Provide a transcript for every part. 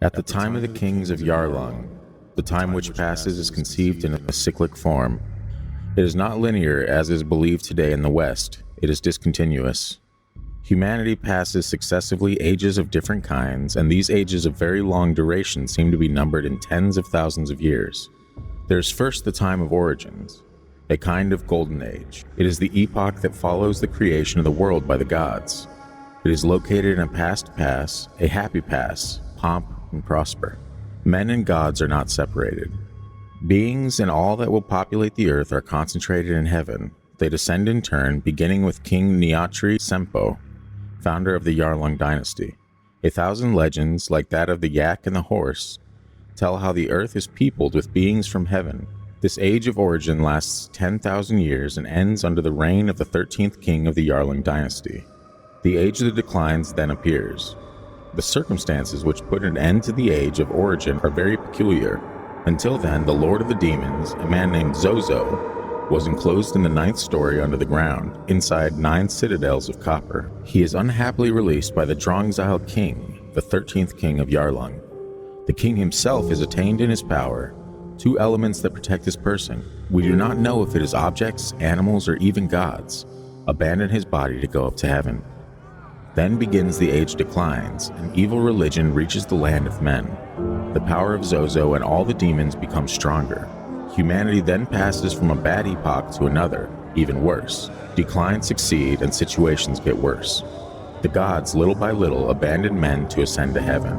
At the time of the kings of Yarlung, the time which passes is conceived in a cyclic form. It is not linear as is believed today in the West. It is discontinuous. Humanity passes successively ages of different kinds, and these ages of very long duration seem to be numbered in tens of thousands of years. There is first the time of origins, a kind of golden age. It is the epoch that follows the creation of the world by the gods. It is located in a past pass, a happy pass, pomp and prosper. Men and gods are not separated. Beings and all that will populate the earth are concentrated in heaven. They descend in turn, beginning with King Niatri Sempo, founder of the Yarlung dynasty. 1,000 legends, like that of the yak and the horse, tell how the earth is peopled with beings from heaven. This age of origin lasts 10,000 years and ends under the reign of the 13th king of the Yarlung dynasty. The age of the declines then appears. The circumstances which put an end to the age of origin are very peculiar. Until then, the lord of the demons, a man named ZOZO, was enclosed in the 9th story under the ground, inside 9 citadels of copper. He is unhappily released by the Drongzile king, the 13th king of Yarlung. The king himself is attained in his power, 2 elements that protect his person. We do not know if it is objects, animals, or even gods. Abandon his body to go up to heaven. Then begins the age declines, and evil religion reaches the land of men. The power of ZOZO and all the demons become stronger. Humanity then passes from a bad epoch to another, even worse. Declines succeed and situations get worse. The gods, little by little, abandon men to ascend to heaven.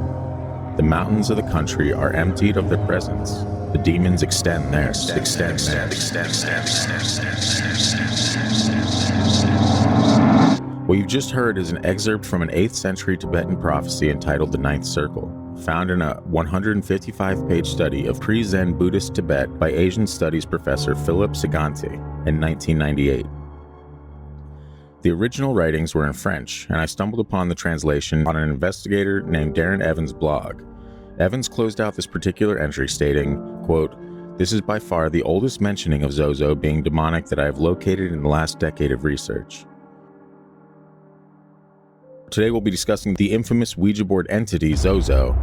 The mountains of the country are emptied of their presence. The demons extend theirs. What you've just heard is an excerpt from an 8th century Tibetan prophecy entitled The Ninth Circle, found in a 155-page study of pre-Zen Buddhist Tibet by Asian Studies professor Philip Siganti in 1998. The original writings were in French, and I stumbled upon the translation on an investigator named Darren Evans' blog. Evans closed out this particular entry stating, quote, "This is by far the oldest mentioning of ZOZO being demonic that I have located in the last decade of research." Today we'll be discussing the infamous Ouija board entity ZOZO,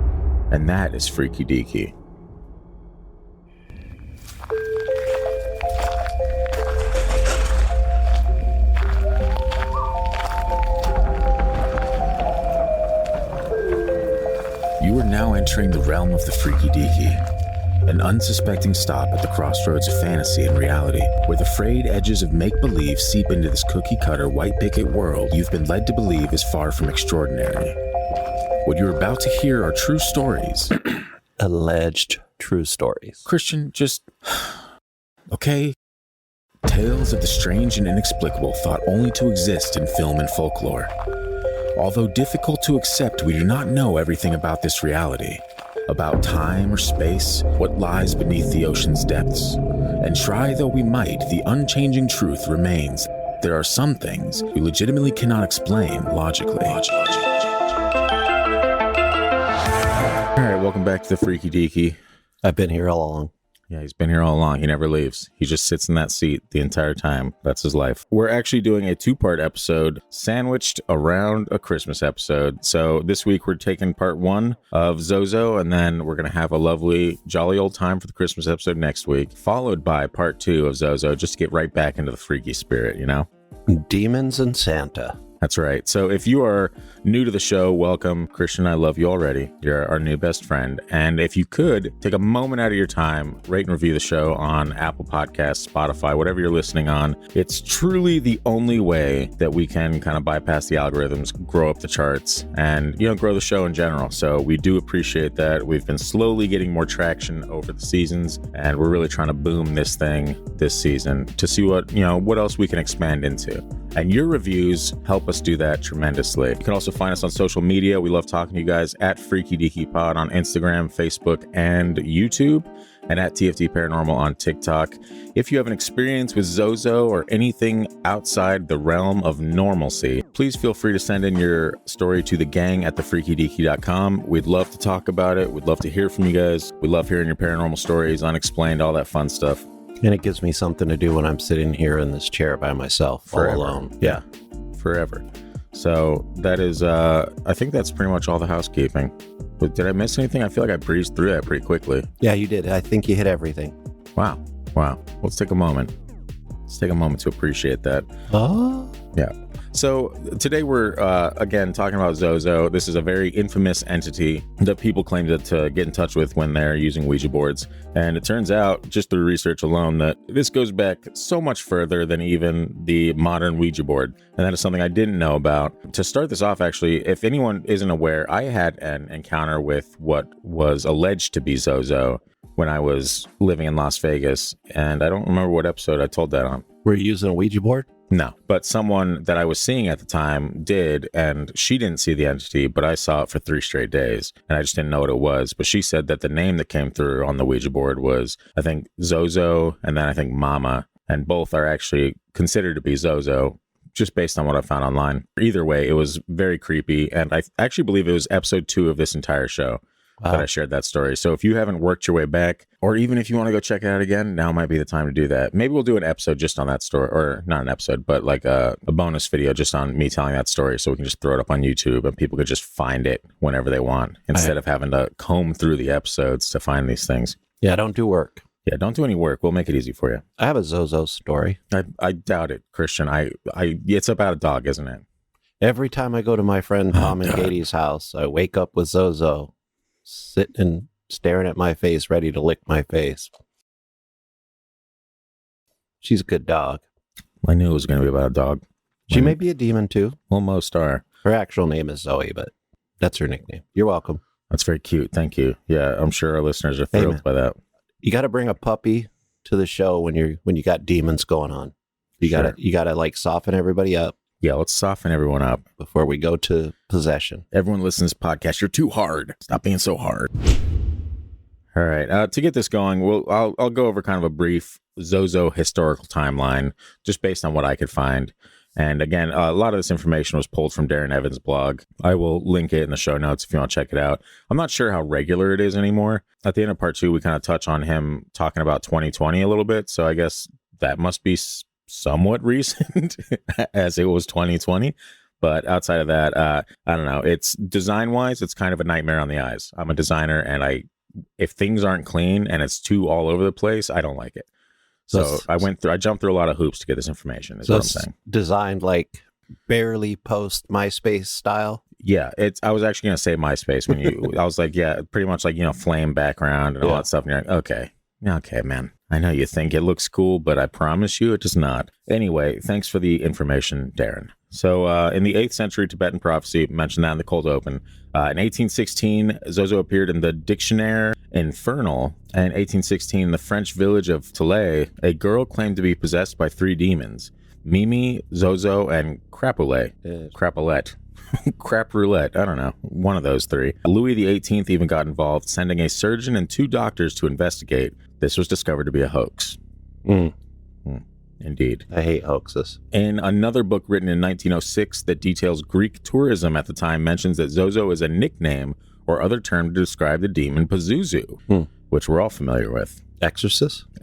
and that is Freaky Deaky. You are now entering the realm of the Freaky Deaky, an unsuspecting stop at the crossroads of fantasy and reality, where the frayed edges of make-believe seep into this cookie-cutter white picket world you've been led to believe is far from extraordinary. What you're about to hear are true stories. Alleged true stories. Christian, just... okay? Tales of the strange and inexplicable thought only to exist in film and folklore. Although difficult to accept, we do not know everything about this reality. About time or space, what lies beneath the ocean's depths. And try though we might, the unchanging truth remains. There are some things we legitimately cannot explain logically. Alright, welcome back to the Freaky Deaky. I've been here all along. Yeah, he's been here all along. He never leaves. He just sits in that seat the entire time. That's his life. We're actually doing a 2-part episode sandwiched around a Christmas episode. So this week we're taking part 1 of ZOZO, and then we're going to have a lovely, jolly old time for the Christmas episode next week, followed by part 2 of ZOZO, just to get right back into the freaky spirit, you know? Demons and Santa. That's right. So if you are new to the show, welcome. Christian, I love you already. You're our new best friend. And if you could take a moment out of your time, rate and review the show on Apple Podcasts, Spotify, whatever you're listening on. It's truly the only way that we can kind of bypass the algorithms, grow up the charts, and, you know, grow the show in general. So we do appreciate that. We've been slowly getting more traction over the seasons, and we're really trying to boom this thing this season to see what, you know, what else we can expand into. And your reviews help us do that tremendously. You can also find us on social media. We love talking to you guys at Freaky Deaky Pod on Instagram, Facebook, and YouTube, and at TFT Paranormal on TikTok. If you have an experience with ZOZO or anything outside the realm of normalcy, please feel free to send in your story to the gang at thefreakydeaky.com. We'd love to talk about it. We'd love to hear from you guys. We love hearing your paranormal stories, unexplained, all that fun stuff. And it gives me something to do when I'm sitting here in this chair by myself, Forever. all alone. Yeah, forever. So that is, I think that's pretty much all the housekeeping. But did I miss anything? I feel like I breezed through that pretty quickly. Yeah, you did. I think you hit everything. Wow. Let's take a moment. Let's take a moment to appreciate that. Oh? Yeah. So today we're, again, talking about ZOZO. This is a very infamous entity that people claim to get in touch with when they're using Ouija boards. And it turns out, just through research alone, that this goes back so much further than even the modern Ouija board. And that is something I didn't know about. To start this off, actually, if anyone isn't aware, I had an encounter with what was alleged to be ZOZO when I was living in Las Vegas. And I don't remember what episode I told that on. Were you using a Ouija board? No, but someone that I was seeing at the time did, and she didn't see the entity, but I saw it for 3 straight days, and I just didn't know what it was. But she said that the name that came through on the Ouija board was, I think, ZOZO, and then I think Mama, and both are actually considered to be ZOZO, just based on what I found online. Either way, it was very creepy, and I actually believe it was episode 2 of this entire show. That I shared that story. So if you haven't worked your way back, or even if you want to go check it out again, now might be the time to do that. Maybe we'll do an episode just on that story, or not an episode, but like a bonus video just on me telling that story, so we can just throw it up on YouTube and people could just find it whenever they want, instead of having to comb through the episodes to find these things. Yeah, don't do work. Yeah, don't do any work. We'll make it easy for you. I have a ZOZO story. I doubt it, Christian. It's about a dog, isn't it? Every time I go to my friend Tom and Katie's house, I wake up with ZOZO sitting and staring at my face, ready to lick my face. She's a good dog. I knew it was going to be about a dog. She may be a demon too. Well, most are. Her actual name is Zoe, but that's her nickname. You're welcome. That's very cute. Thank you. Yeah, I'm sure our listeners are thrilled by that. You got to bring a puppy to the show when you got demons going on. You gotta like soften everybody up. Yeah, let's soften everyone up before we go to possession. Everyone listens to this podcast. You're too hard. Stop being so hard. All right. To get this going, I'll go over kind of a brief ZOZO historical timeline, just based on what I could find. And again, a lot of this information was pulled from Darren Evans' blog. I will link it in the show notes if you want to check it out. I'm not sure how regular it is anymore. At the end of part 2, we kind of touch on him talking about 2020 a little bit. So I guess that must be somewhat recent as it was 2020. But outside of that, I don't know. It's design-wise, it's kind of a nightmare on the eyes. I'm a designer, and if things aren't clean and it's too all over the place, I don't like it. So I jumped through a lot of hoops to get this information, is what I'm saying. Designed like barely post MySpace style? Yeah, I was actually going to say MySpace when I was like, yeah, pretty much like, flame background and all that stuff. And you're like, okay, man. I know you think it looks cool, but I promise you it does not. Anyway, thanks for the information, Darren. So in the 8th century Tibetan prophecy, mentioned that in the cold open, in 1816, ZOZO appeared in the Dictionnaire Infernal. And in 1816, in the French village of Tilley, a girl claimed to be possessed by 3 demons, Mimi, ZOZO, and Crapulette. Crap roulette. I don't know. One of those 3. Louis XVIII even got involved, sending a surgeon and 2 doctors to investigate. This was discovered to be a hoax. Indeed. I hate hoaxes. In another book written in 1906 that details Greek tourism at the time, mentions that ZOZO is a nickname or other term to describe the demon Pazuzu, which we're all familiar with. Exorcist. In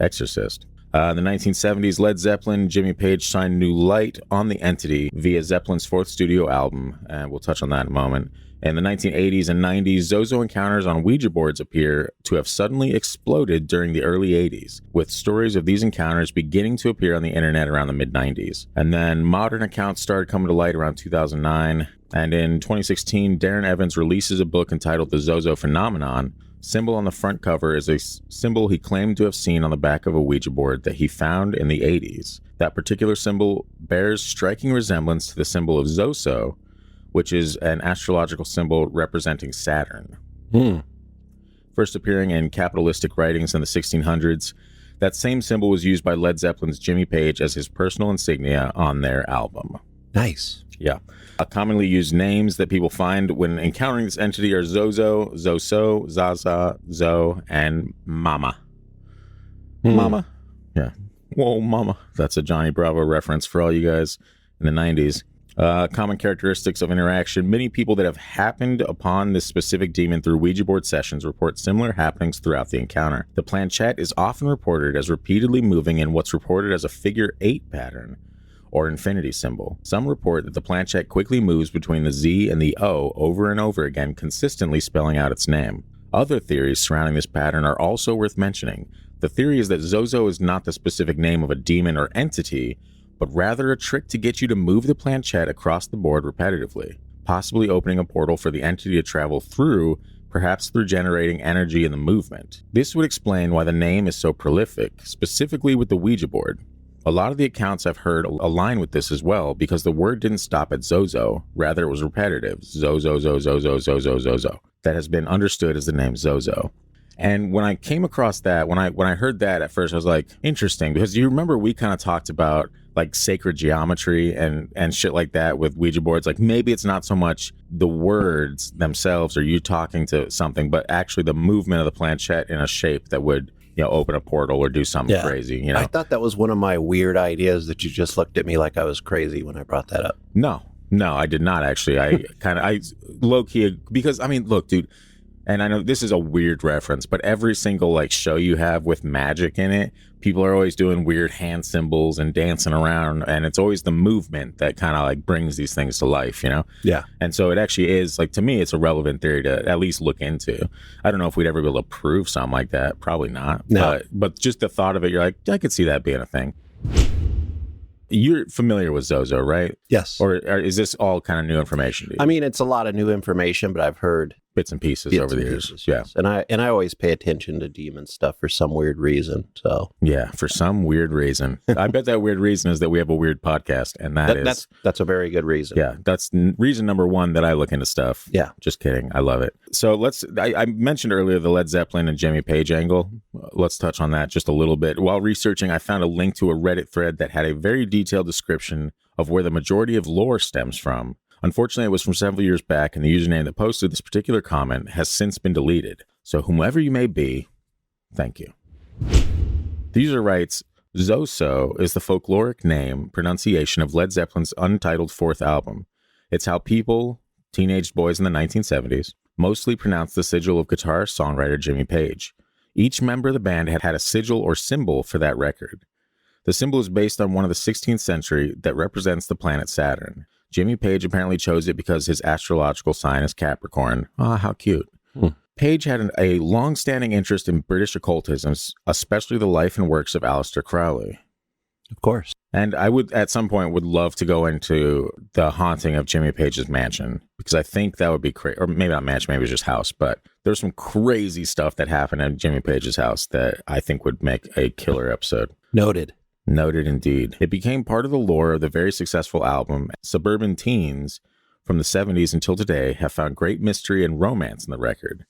the 1970s, Led Zeppelin, Jimmy Page shined new light on the entity via Zeppelin's 4th studio album, and we'll touch on that in a moment. In the 1980s and 90s, ZOZO encounters on Ouija boards appear to have suddenly exploded during the early 80s, with stories of these encounters beginning to appear on the internet around the mid-90s. And then modern accounts started coming to light around 2009, and in 2016, Darren Evans releases a book entitled The ZOZO Phenomenon. Symbol on the front cover is a symbol he claimed to have seen on the back of a Ouija board that he found in the 80s. That particular symbol bears striking resemblance to the symbol of ZOZO, which is an astrological symbol representing Saturn. First appearing in capitalistic writings in the 1600s, that same symbol was used by Led Zeppelin's Jimmy Page as his personal insignia on their album. Nice. Yeah. Commonly used names that people find when encountering this entity are ZOZO, ZOSO, Zaza, Zo, and Mama. Mama? Yeah. Whoa, Mama. That's a Johnny Bravo reference for all you guys in the 90s. Common characteristics of interaction. Many people that have happened upon this specific demon through Ouija board sessions report similar happenings throughout the encounter. The planchette is often reported as repeatedly moving in what's reported as a figure 8 pattern, or infinity symbol. Some report that the planchette quickly moves between the Z and the O over and over again, consistently spelling out its name. Other theories surrounding this pattern are also worth mentioning. The theory is that ZOZO is not the specific name of a demon or entity, but rather a trick to get you to move the planchette across the board repetitively, possibly opening a portal for the entity to travel through, perhaps through generating energy in the movement. This would explain why the name is so prolific, specifically with the Ouija board. A lot of the accounts I've heard align with this as well, because the word didn't stop at ZOZO, rather it was repetitive, ZOZO, ZOZO, ZOZO, ZOZO, ZOZO, that has been understood as the name ZOZO. And when I came across that, when I heard that at first, I was like, interesting, because you remember we kind of talked about like sacred geometry and shit like that with Ouija boards. Like maybe it's not so much the words themselves or you talking to something, but actually the movement of the planchette in a shape that would, open a portal or do something crazy. I thought that was one of my weird ideas that you just looked at me like I was crazy when I brought that up. No, I did not actually. I low key, because I mean, look, dude, and I know this is a weird reference, but every single like show you have with magic in it, people are always doing weird hand symbols and dancing around, and it's always the movement that kind of like brings these things to life, Yeah. And so it actually is, like, to me, it's a relevant theory to at least look into. I don't know if we'd ever be able to prove something like that. Probably not. No. But just the thought of it, you're like, I could see that being a thing. You're familiar with ZOZO, right? Yes. Or is this all kind of new information to you? I mean, it's a lot of new information, but I've heard bits and pieces over the years. Yes. Yeah. And I always pay attention to demon stuff for some weird reason. So yeah, for some weird reason. I bet that weird reason is that we have a weird podcast, and that's a very good reason. Yeah, that's reason number one that I look into stuff. Yeah. Just kidding. I love it. So I mentioned earlier the Led Zeppelin and Jimmy Page angle. Let's touch on that just a little bit. While researching, I found a link to a Reddit thread that had a very detailed description of where the majority of lore stems from. Unfortunately, it was from several years back, and the username that posted this particular comment has since been deleted. So whomever you may be, thank you. The user writes, ZOZO is the folkloric name pronunciation of Led Zeppelin's untitled fourth album. It's how people, teenage boys in the 1970s, mostly pronounced the sigil of guitarist-songwriter Jimmy Page. Each member of the band had a sigil or symbol for that record. The symbol is based on one of the 16th century that represents the planet Saturn. Jimmy Page apparently chose it because his astrological sign is Capricorn. Ah, how cute. Page had a long-standing interest in British occultism, especially the life and works of Aleister Crowley. Of course. And I would, at some point, would love to go into the haunting of Jimmy Page's mansion, because I think that would be crazy. Or maybe not mansion, maybe it was just house, but there's some crazy stuff that happened at Jimmy Page's house that I think would make a killer episode. Noted indeed. It became part of the lore of the very successful album. Suburban teens from the 70s until today have found great mystery and romance in the record.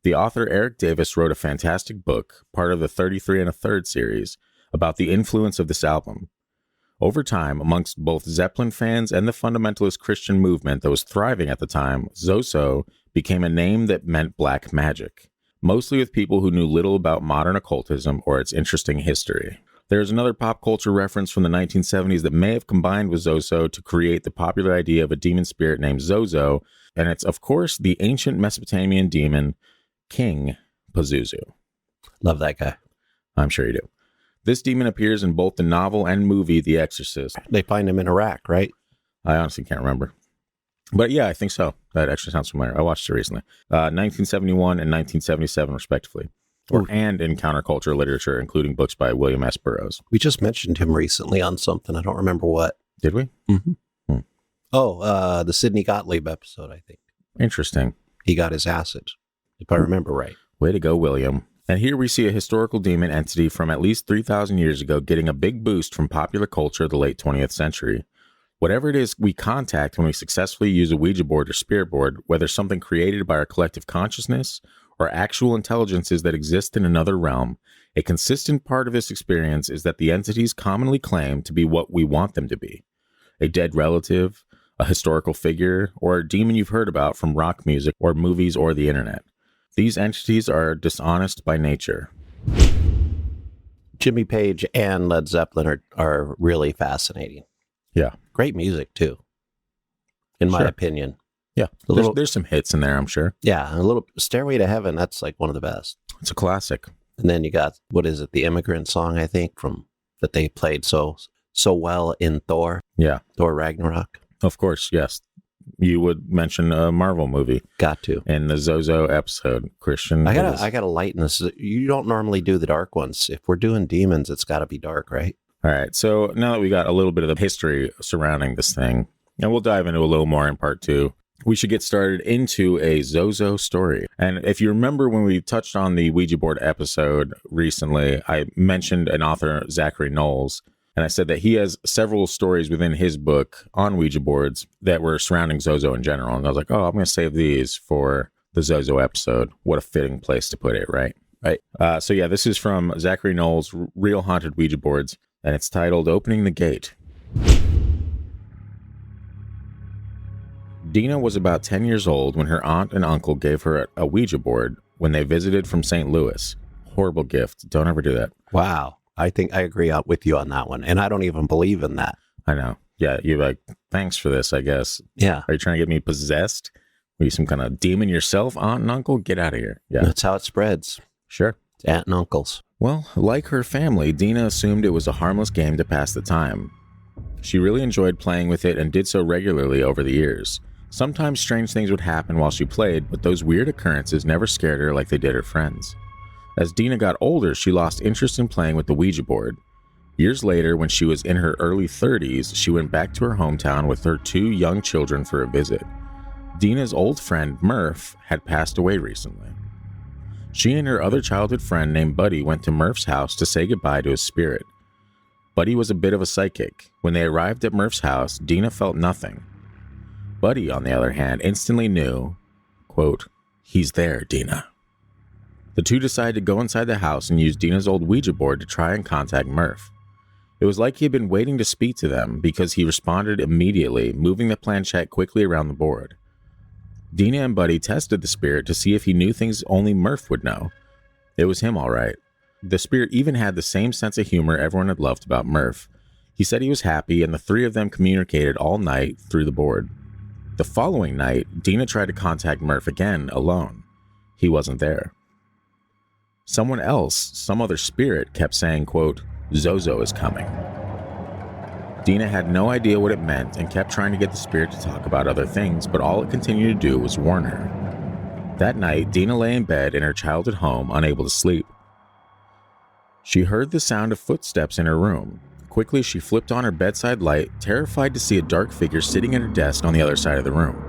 The author Eric Davis wrote a fantastic book, part of the 33 1/3 series, about the influence of this album. Over time, amongst both Zeppelin fans and the fundamentalist Christian movement that was thriving at the time, ZOZO became a name that meant black magic, mostly with people who knew little about modern occultism or its interesting history. There's another pop culture reference from the 1970s that may have combined with ZOZO to create the popular idea of a demon spirit named ZOZO, and it's, of course, the ancient Mesopotamian demon, King Pazuzu. Love that guy. I'm sure you do. This demon appears in both the novel and movie The Exorcist. They find him in Iraq, right? I honestly can't remember. But yeah, I think so. That actually sounds familiar. I watched it recently. 1971 and 1977, respectively. And in counterculture literature, including books by William S. Burroughs. We just mentioned him recently on something. I don't remember what. Did we? Mm-hmm. Oh, the Sidney Gottlieb episode, I think. Interesting. He got his acid, if I remember right. Way to go, William. And here we see a historical demon entity from at least 3,000 years ago getting a big boost from popular culture of the late 20th century. Whatever it is we contact when we successfully use a Ouija board or spirit board, whether something created by our collective consciousness or actual intelligences that exist in another realm, a consistent part of this experience is that the entities commonly claim to be what we want them to be. A dead relative, a historical figure, or a demon you've heard about from rock music or movies or the internet. These entities are dishonest by nature. Jimmy Page and Led Zeppelin are really fascinating. Yeah. Great music, too, in my opinion. Yeah, there's some hits in there, I'm sure. Yeah, a little Stairway to Heaven, that's like one of the best. It's a classic. And then you got, what is it, the Immigrant Song, I think, that they played so so well in Thor. Yeah. Thor Ragnarok. Of course, yes. You would mention a Marvel movie. Got to. In the ZOZO episode, Christian. I gotta lighten this. You don't normally do the dark ones. If we're doing demons, it's got to be dark, right? All right. So now that we got a little bit of the history surrounding this thing, and we'll dive into a little more in part 2, we should get started into a ZOZO story. And if you remember when we touched on the Ouija board episode recently, I mentioned an author, Zachary Knowles, and I said that he has several stories within his book on Ouija boards that were surrounding ZOZO in general. And I was like, oh, I'm going to save these for the ZOZO episode. What a fitting place to put it, right? Right. So yeah, this is from Zachary Knowles' Real Haunted Ouija Boards, and it's titled Opening the Gate. Dina was about 10 years old when her aunt and uncle gave her a Ouija board when they visited from St. Louis. Horrible gift. Don't ever do that. Wow. I think I agree with you on that one. And I don't even believe in that. I know. Yeah, you're like, thanks for this, I guess. Yeah. Are you trying to get me possessed? Are you some kind of demon yourself, aunt and uncle? Get out of here. Yeah. That's how it spreads. Sure. It's aunt and uncles. Well, like her family, Dina assumed it was a harmless game to pass the time. She really enjoyed playing with it and did so regularly over the years. Sometimes strange things would happen while she played, but those weird occurrences never scared her like they did her friends. As Dina got older, she lost interest in playing with the Ouija board. Years later, when she was in her early 30s, she went back to her hometown with her 2 young children for a visit. Dina's old friend, Murph, had passed away recently. She and her other childhood friend named Buddy went to Murph's house to say goodbye to his spirit. Buddy was a bit of a psychic. When they arrived at Murph's house, Dina felt nothing. Buddy, on the other hand, instantly knew, quote, "He's there, Dina." The 2 decided to go inside the house and use Dina's old Ouija board to try and contact Murph. It was like he had been waiting to speak to them because he responded immediately, moving the planchette quickly around the board. Dina and Buddy tested the spirit to see if he knew things only Murph would know. It was him, all right. The spirit even had the same sense of humor everyone had loved about Murph. He said he was happy, and the 3 of them communicated all night through the board. The following night, Dina tried to contact Murph again, alone. He wasn't there. Someone else, some other spirit, kept saying, quote, "ZOZO is coming." Dina had no idea what it meant and kept trying to get the spirit to talk about other things, but all it continued to do was warn her. That night, Dina lay in bed in her childhood home, unable to sleep. She heard the sound of footsteps in her room. Quickly, she flipped on her bedside light, terrified to see a dark figure sitting at her desk on the other side of the room.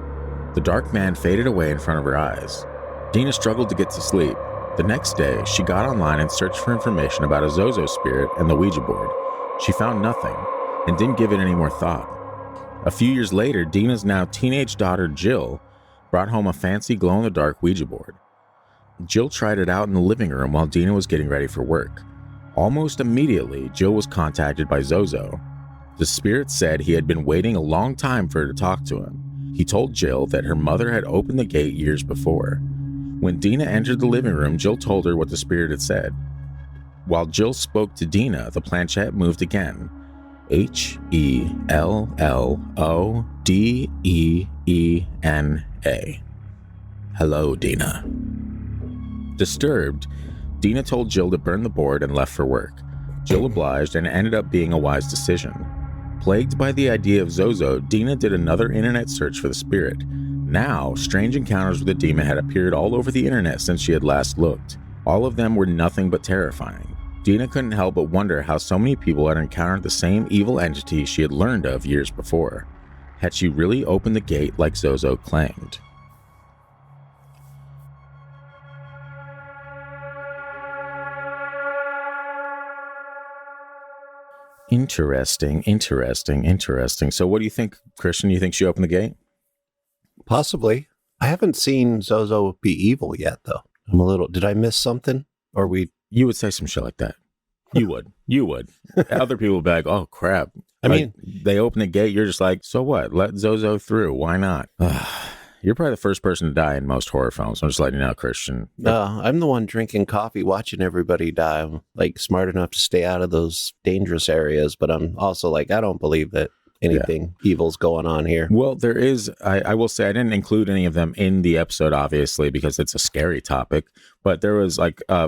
The dark man faded away in front of her eyes. Dina struggled to get to sleep. The next day, she got online and searched for information about a ZOZO spirit and the Ouija board. She found nothing and didn't give it any more thought. A few years later, Dina's now teenage daughter, Jill, brought home a fancy glow-in-the-dark Ouija board. Jill tried it out in the living room while Dina was getting ready for work. Almost immediately, Jill was contacted by ZOZO. The spirit said he had been waiting a long time for her to talk to him. He told Jill that her mother had opened the gate years before. When Dina entered the living room, Jill told her what the spirit had said. While Jill spoke to Dina, the planchette moved again. HELLODEENA. Hello, Dina. Disturbed, Dina told Jill to burn the board and left for work. Jill obliged, and it ended up being a wise decision. Plagued by the idea of ZOZO, Dina did another internet search for the spirit. Now, strange encounters with the demon had appeared all over the internet since she had last looked. All of them were nothing but terrifying. Dina couldn't help but wonder how so many people had encountered the same evil entity she had learned of years before. Had she really opened the gate like ZOZO claimed? Interesting. So what do you think, Christian? You think she opened the gate? Possibly. I haven't seen ZOZO be evil yet, though. Did I miss something? You would say some shit like that. You would. Other people would be like, oh, crap. I mean, they open the gate, you're just like, so what? Let ZOZO through. Why not? You're probably the first person to die in most horror films. I'm just letting you know, Christian. I'm the one drinking coffee, watching everybody die. I'm smart enough to stay out of those dangerous areas, but I'm also I don't believe that anything evil's going on here. Well, there is, I will say, I didn't include any of them in the episode, obviously, because it's a scary topic, but there was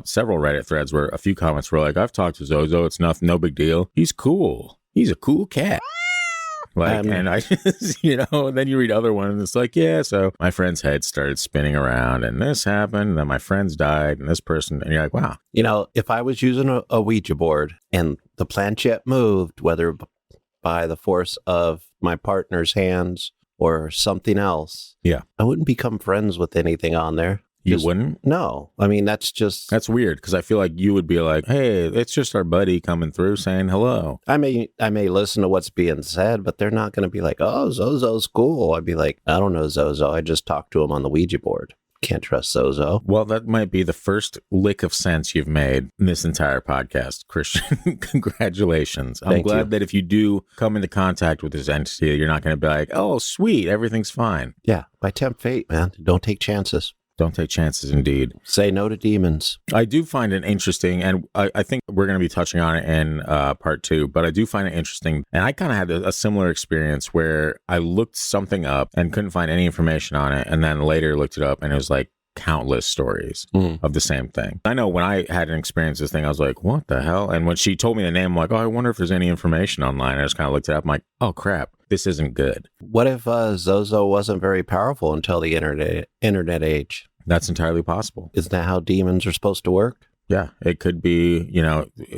several Reddit threads where a few comments were like, I've talked to ZOZO, it's nothing, no big deal. He's cool. he's a cool cat. Like, and I just, and then you read other ones, and it's like, yeah, so my friend's head started spinning around, and this happened, and then my friends died, and this person, and you're like, wow. If I was using a Ouija board and the planchette moved, whether by the force of my partner's hands or something else, yeah, I wouldn't become friends with anything on there. You wouldn't? No. I mean, that's weird, because I feel like you would be like, hey, it's just our buddy coming through saying hello. I may listen to what's being said, but they're not going to be like, oh, ZOZO's cool. I'd be like, I don't know ZOZO. I just talked to him on the Ouija board. Can't trust ZOZO. Well, that might be the first lick of sense you've made in this entire podcast, Christian. Congratulations. I'm glad that if you do come into contact with this entity, you're not going to be like, oh, sweet, everything's fine. Yeah, by tempt fate, man. Don't take chances. Don't take chances, indeed. Say no to demons. I do find it interesting, and I think we're going to be touching on it in part 2, but I do find it interesting. And I kind of had a similar experience where I looked something up and couldn't find any information on it, and then later looked it up, and it was like countless stories of the same thing. I know when I had an experience this thing, I was like, what the hell? And when she told me the name, I'm like, oh, I wonder if there's any information online. I just kind of looked it up. I'm like, oh, crap. This isn't good. What if ZOZO wasn't very powerful until the internet age? That's entirely possible. Isn't that how demons are supposed to work? Yeah, it could be,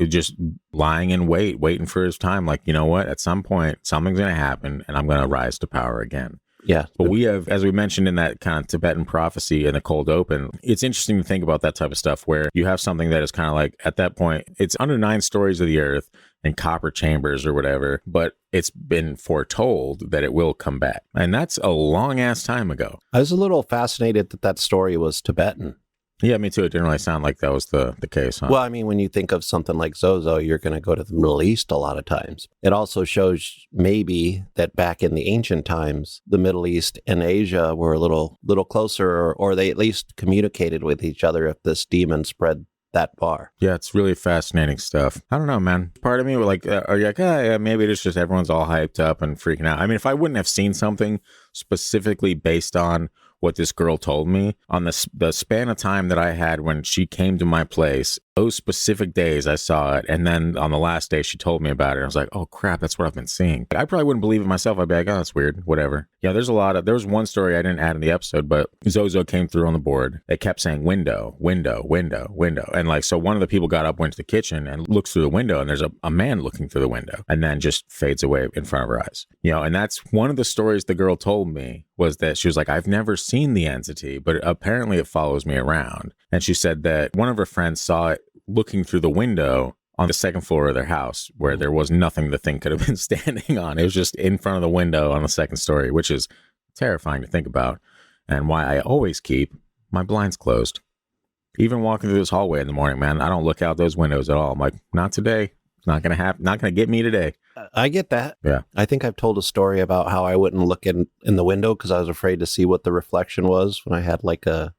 just lying in wait, waiting for his time. Like, you know what? At some point, something's going to happen and I'm going to rise to power again. Yeah. But we have, as we mentioned in that kind of Tibetan prophecy in the cold open, it's interesting to think about that type of stuff where you have something that is kind of like, at that point, it's under 9 stories of the earth and copper chambers or whatever, but it's been foretold that it will come back. And that's a long ass time ago. I was a little fascinated that story was Tibetan. Yeah, me too. It didn't really sound like that was the case, huh? Well, I mean, when you think of something like ZOZO, you're going to go to the Middle East a lot of times. It also shows maybe that back in the ancient times, the Middle East and Asia were a little closer, or they at least communicated with each other if this demon spread that far. Yeah, it's really fascinating stuff. I don't know, man. Part of me were like, are you like, yeah, maybe it's just everyone's all hyped up and freaking out. I mean, if I wouldn't have seen something specifically based on what this girl told me on the span of time that I had when she came to my place, those specific days I saw it, and then on the last day she told me about it, I was like, oh crap, that's what I've been seeing. I probably wouldn't believe it myself. I'd be like, oh, that's weird, whatever. Yeah, there was one story I didn't add in the episode, but ZOZO came through on the board. It kept saying window, window, window, window. And like, so one of the people got up, went to the kitchen and looks through the window, and there's a man looking through the window, and then just fades away in front of her eyes. And that's one of the stories the girl told me, was that she was like, I've never seen the entity, but apparently it follows me around. And she said that one of her friends saw it looking through the window on the second floor of their house, where there was nothing the thing could have been standing on. It was just in front of the window on the second story, which is terrifying to think about, and why I always keep my blinds closed. Even walking through this hallway in the morning, man, I don't look out those windows at all. I'm like, not today. It's not going to happen. Not going to get me today. I get that. Yeah. I think I've told a story about how I wouldn't look in the window because I was afraid to see what the reflection was when I had like a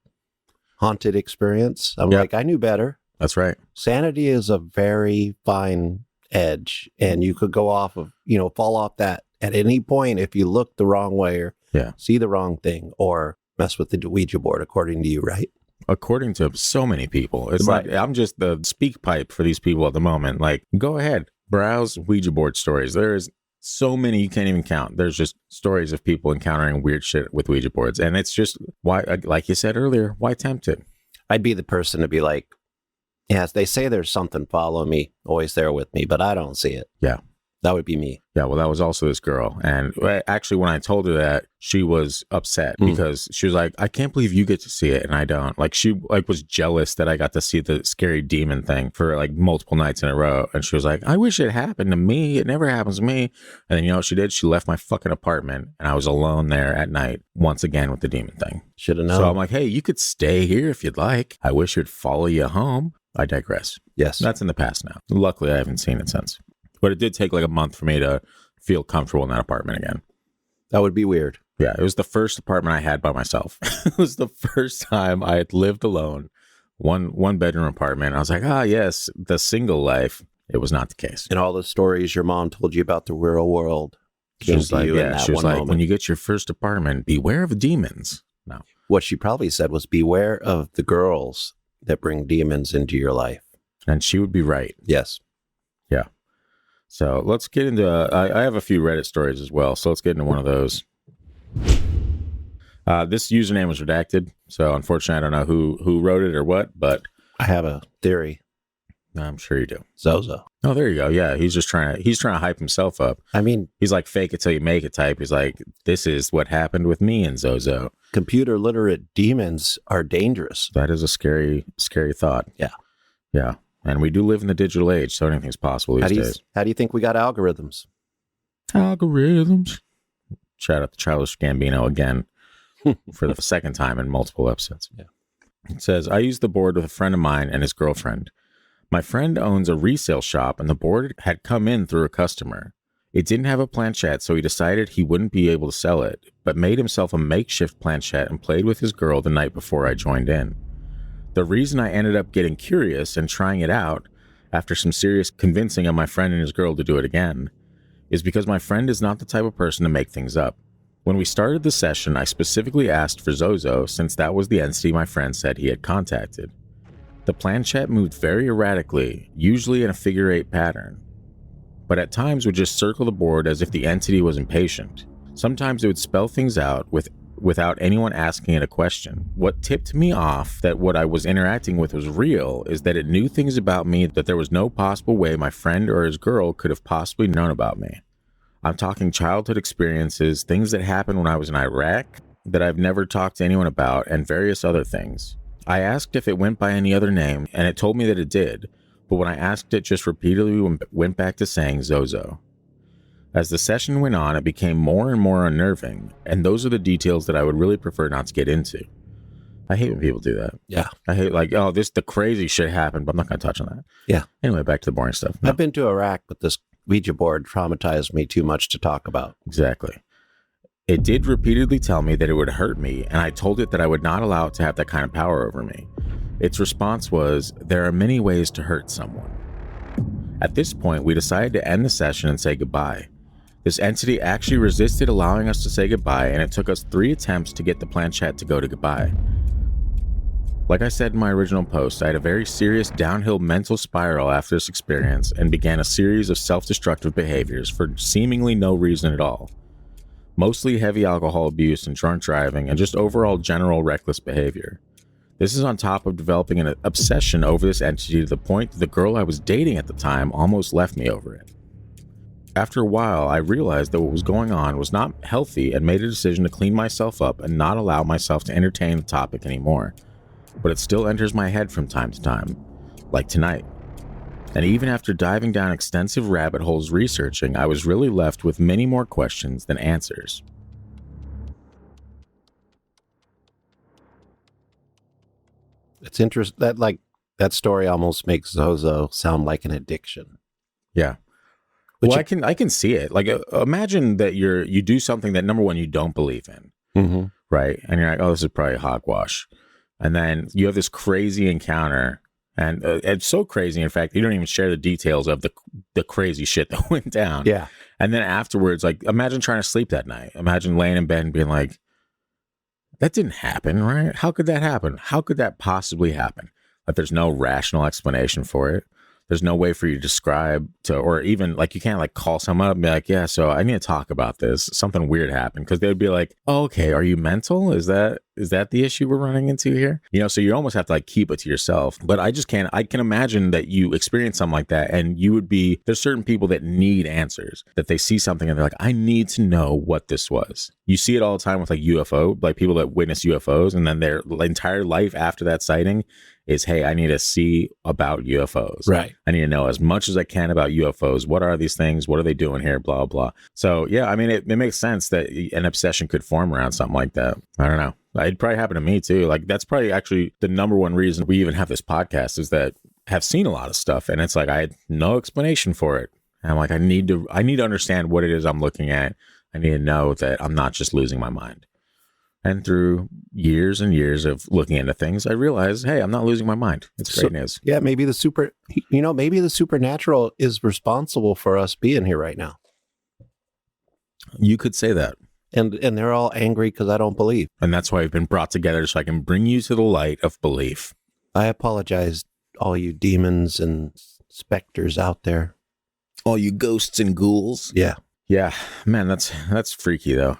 haunted experience. I'm like, I knew better. That's right. Sanity is a very fine edge, and you could go off of, fall off that at any point if you look the wrong way or see the wrong thing or mess with the Ouija board, according to you, right? According to so many people. It's right. Like, I'm just the speak pipe for these people at the moment. Like, go ahead, browse Ouija board stories. There's so many you can't even count. There's just stories of people encountering weird shit with Ouija boards. And it's just, why, like you said earlier, why tempt it? I'd be the person to be like, yes, they say there's something following me, always there with me, but I don't see it. Yeah. That would be me. Yeah, well, that was also this girl. And actually, when I told her that, she was upset because she was like, I can't believe you get to see it and I don't. Like, she was jealous that I got to see the scary demon thing for like multiple nights in a row. And she was like, I wish it happened to me. It never happens to me. And then, what she did? She left my fucking apartment and I was alone there at night once again with the demon thing. Should have known. So I'm like, hey, you could stay here if you'd like. I wish it'd follow you home. I digress. Yes. That's in the past now. Luckily, I haven't seen it since. But it did take like a month for me to feel comfortable in that apartment again. That would be weird. Yeah, it was the first apartment I had by myself. It was the first time I had lived alone. One bedroom apartment. I was like, yes, the single life. It was not the case. And all the stories your mom told you about the real world came to you in that one moment. When you get your first apartment, beware of demons. No. What she probably said was, beware of the girls that bring demons into your life. And she would be right. Yes. Yeah. So let's get into, I have a few Reddit stories as well. So let's get into one of those. This username was redacted. So unfortunately, I don't know who wrote it or what, but I have a theory. I'm sure you do. ZOZO. Oh, there you go. Yeah. He's trying to hype himself up. I mean, he's like fake it till you make it type. He's like, this is what happened with me and ZOZO. Computer literate demons are dangerous. That is a scary, scary thought. Yeah. Yeah. And we do live in the digital age, so anything's possible these days. How do you think we got algorithms? Algorithms. Shout out to Childish Gambino again for the second time in multiple episodes. Yeah. It says, I used the board with a friend of mine and his girlfriend. My friend owns a resale shop, and the board had come in through a customer. It didn't have a planchette, so he decided he wouldn't be able to sell it, but made himself a makeshift planchette and played with his girl the night before I joined in. The reason I ended up getting curious and trying it out, after some serious convincing of my friend and his girl to do it again, is because my friend is not the type of person to make things up. When we started the session, I specifically asked for ZOZO since that was the entity my friend said he had contacted. The planchette moved very erratically, usually in a figure-8 pattern, but at times would just circle the board as if the entity was impatient. Sometimes it would spell things out without anyone asking it a question. What tipped me off that what I was interacting with was real is that it knew things about me that there was no possible way my friend or his girl could have possibly known about me. I'm talking childhood experiences, things that happened when I was in Iraq that I've never talked to anyone about, and various other things. I asked if it went by any other name, and it told me that it did, but when I asked it, just repeatedly went back to saying ZOZO. As the session went on, it became more and more unnerving, and those are the details that I would really prefer not to get into. I hate when people do that. Yeah. I hate the crazy shit happened, but I'm not going to touch on that. Yeah. Anyway, back to the boring stuff. No. I've been to Iraq, but this Ouija board traumatized me too much to talk about. Exactly. It did repeatedly tell me that it would hurt me, and I told it that I would not allow it to have that kind of power over me. Its response was, there are many ways to hurt someone. At this point, we decided to end the session and say goodbye. This entity actually resisted allowing us to say goodbye, and it took us 3 attempts to get the planchette to go to goodbye. Like I said in my original post, I had a very serious downhill mental spiral after this experience and began a series of self-destructive behaviors for seemingly no reason at all. Mostly heavy alcohol abuse and drunk driving and just overall general reckless behavior. This is on top of developing an obsession over this entity to the point that the girl I was dating at the time almost left me over it. After a while, I realized that what was going on was not healthy and made a decision to clean myself up and not allow myself to entertain the topic anymore. But it still enters my head from time to time, like tonight. And even after diving down extensive rabbit holes researching, I was really left with many more questions than answers. It's interesting that story almost makes ZOZO sound like an addiction. Yeah. Well, I can see it. Like, imagine that you do something that, number one, you don't believe in, right? And you're like, oh, this is probably hogwash. And then you have this crazy encounter, and it's so crazy, in fact, you don't even share the details of the crazy shit that went down. Yeah. And then afterwards, like, imagine trying to sleep that night. Imagine laying in bed and being like, that didn't happen, right? How could that happen? How could that possibly happen? Like, there's no rational explanation for it. There's no way for you to describe or even like, you can't like call someone up and be like, yeah, so I need to talk about this. Something weird happened. Cause they'd be like, oh, okay, are you mental? Is that the issue we're running into here? You know, so you almost have to like keep it to yourself. But I can imagine that you experience something like that and there's certain people that need answers, that they see something and they're like, I need to know what this was. You see it all the time with like UFO, like people that witness UFOs, and then their entire life after that sighting is, hey, I need to see about UFOs. Right. I need to know as much as I can about UFOs. What are these things? What are they doing here? Blah, blah. So yeah, I mean, it makes sense that an obsession could form around something like that. I don't know. It'd probably happen to me too. Like, that's probably actually the number one reason we even have this podcast, is that I have seen a lot of stuff and it's like, I had no explanation for it. And I'm like, I need to understand what it is I'm looking at. I need to know that I'm not just losing my mind. And through years and years of looking into things, I realized, hey, I'm not losing my mind. It's great news. Yeah, maybe the supernatural is responsible for us being here right now. You could say that. And they're all angry because I don't believe. And that's why I've been brought together, so I can bring you to the light of belief. I apologize, all you demons and specters out there. All you ghosts and ghouls. Yeah. Yeah, man, that's freaky though.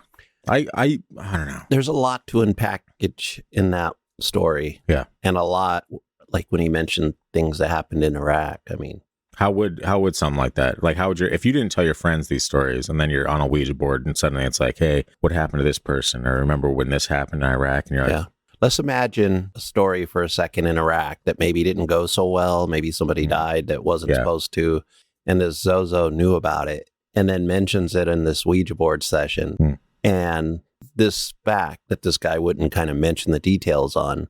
I don't know. There's a lot to unpackage in that story. Yeah. And a lot, like when he mentioned things that happened in Iraq. I mean, how would something like that? Like, how would if you didn't tell your friends these stories and then you're on a Ouija board and suddenly it's like, hey, what happened to this person? Or remember when this happened in Iraq? And you're like, yeah. Let's imagine a story for a second in Iraq that maybe didn't go so well. Maybe somebody died that wasn't supposed to. And this ZOZO knew about it and then mentions it in this Ouija board session. And this fact that this guy wouldn't kind of mention the details on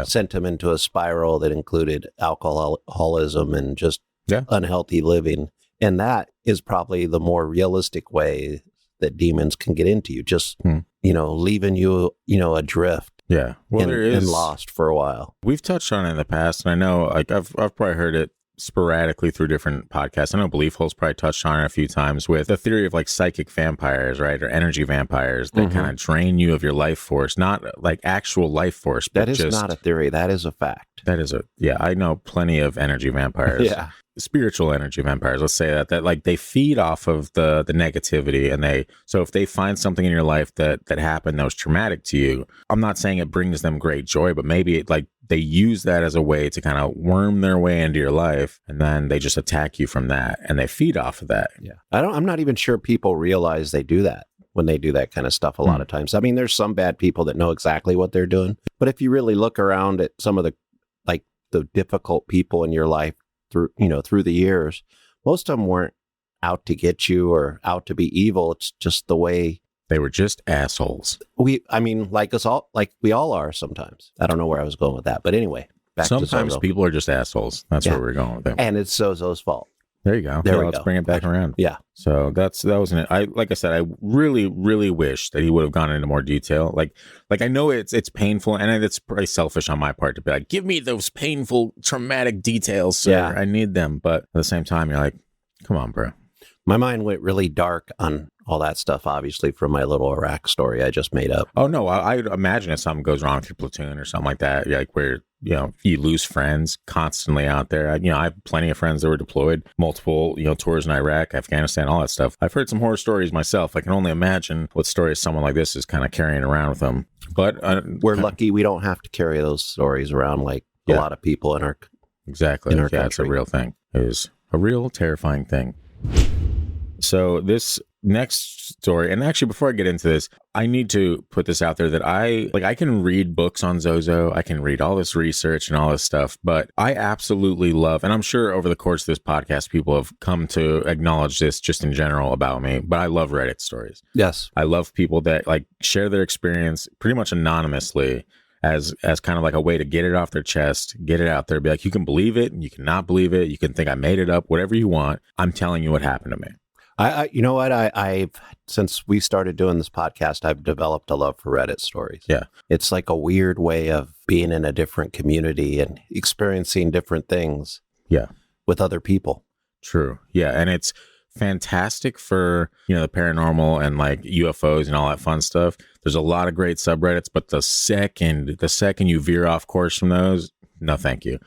sent him into a spiral that included alcoholism and just unhealthy living. And that is probably the more realistic way that demons can get into you, just, leaving you, adrift. Yeah. Well, and lost for a while. We've touched on it in the past, and I know like I've probably heard it sporadically through different podcasts. I know Belief Hole's probably touched on it a few times with the theory of like psychic vampires, right? Or energy vampires that kind of drain you of your life force, not like actual life force. But that is not a theory. That is a fact. That is I know plenty of energy vampires. Yeah. Spiritual energy vampires, let's say that like they feed off of the negativity, and so if they find something in your life that happened that was traumatic to you, I'm not saying it brings them great joy, but maybe like they use that as a way to kind of worm their way into your life, and then they just attack you from that, and they feed off of that. Yeah, I'm not even sure people realize they do that when they do that kind of stuff a lot of times. I mean, there's some bad people that know exactly what they're doing, but if you really look around at some of the difficult people in your life through the years, most of them weren't out to get you or out to be evil. It's just the way they were, just assholes. Like us all, like we all are sometimes. I don't know where I was going with that, but anyway, sometimes people are just assholes. That's where we're going with it. And it's ZOZO's fault. There you go. Let's bring it back around. Yeah. So that wasn't it. Like I said, I really, really wish that he would have gone into more detail. Like I know it's painful, and it's pretty selfish on my part to be like, give me those painful, traumatic details, sir. Yeah. I need them. But at the same time, you're like, come on, bro. My mind went really dark on all that stuff, obviously, from my little Iraq story I just made up. Oh, no, I'd imagine if something goes wrong with your platoon or something like that, like where, you lose friends constantly out there. I have plenty of friends that were deployed, multiple, tours in Iraq, Afghanistan, all that stuff. I've heard some horror stories myself. I can only imagine what stories someone like this is kind of carrying around with them. But we're lucky we don't have to carry those stories around like a lot of people in our Exactly. In our country. It's a real thing. It is a real terrifying thing. So this next story, and actually before I get into this, I need to put this out there that I can read books on ZOZO, I can read all this research and all this stuff, but I absolutely love, and I'm sure over the course of this podcast, people have come to acknowledge this just in general about me, but I love Reddit stories. Yes. I love people that like share their experience pretty much anonymously as kind of like a way to get it off their chest, get it out there, be like, you can believe it, and you cannot believe it, you can think I made it up, whatever you want. I'm telling you what happened to me. You know what? I've since we started doing this podcast, I've developed a love for Reddit stories. Yeah. It's like a weird way of being in a different community and experiencing different things. Yeah. With other people. True. Yeah. And it's fantastic for, the paranormal and like UFOs and all that fun stuff. There's a lot of great subreddits, but the second you veer off course from those, no, thank you.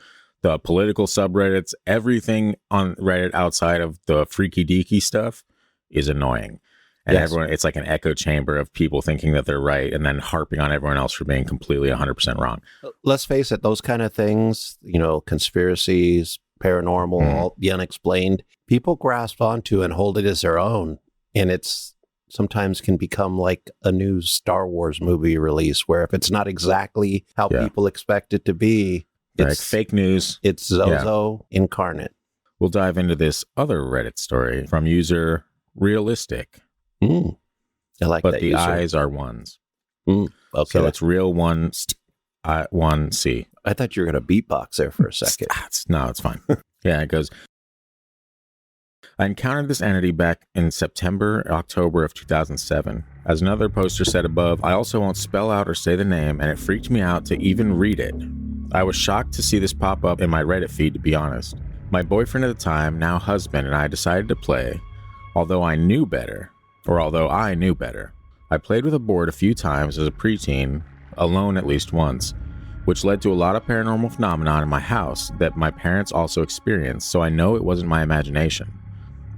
The political subreddits, everything on Reddit outside of the Freaky Deaky stuff is annoying. And everyone, it's like an echo chamber of people thinking that they're right and then harping on everyone else for being completely 100% wrong. Let's face it, those kind of things, conspiracies, paranormal, the unexplained, people grasp onto and hold it as their own. And it's sometimes can become like a new Star Wars movie release where if it's not exactly how people expect it to be, it's like fake news. It's ZOZO incarnate. We'll dive into this other Reddit story from user Realistic. I like but that the user. eyes are ones. Okay. So it's real one, one C. I thought you were going to beatbox there for a second. No, it's fine. Yeah, it goes. I encountered this entity back in October of 2007. As another poster said above, I also won't spell out or say the name, and it freaked me out to even read it. I was shocked to see this pop up in my Reddit feed, to be honest. My boyfriend at the time, now husband, and I decided to play, although I knew better. I played with a board a few times as a preteen, alone at least once, which led to a lot of paranormal phenomenon in my house that my parents also experienced, so I know it wasn't my imagination.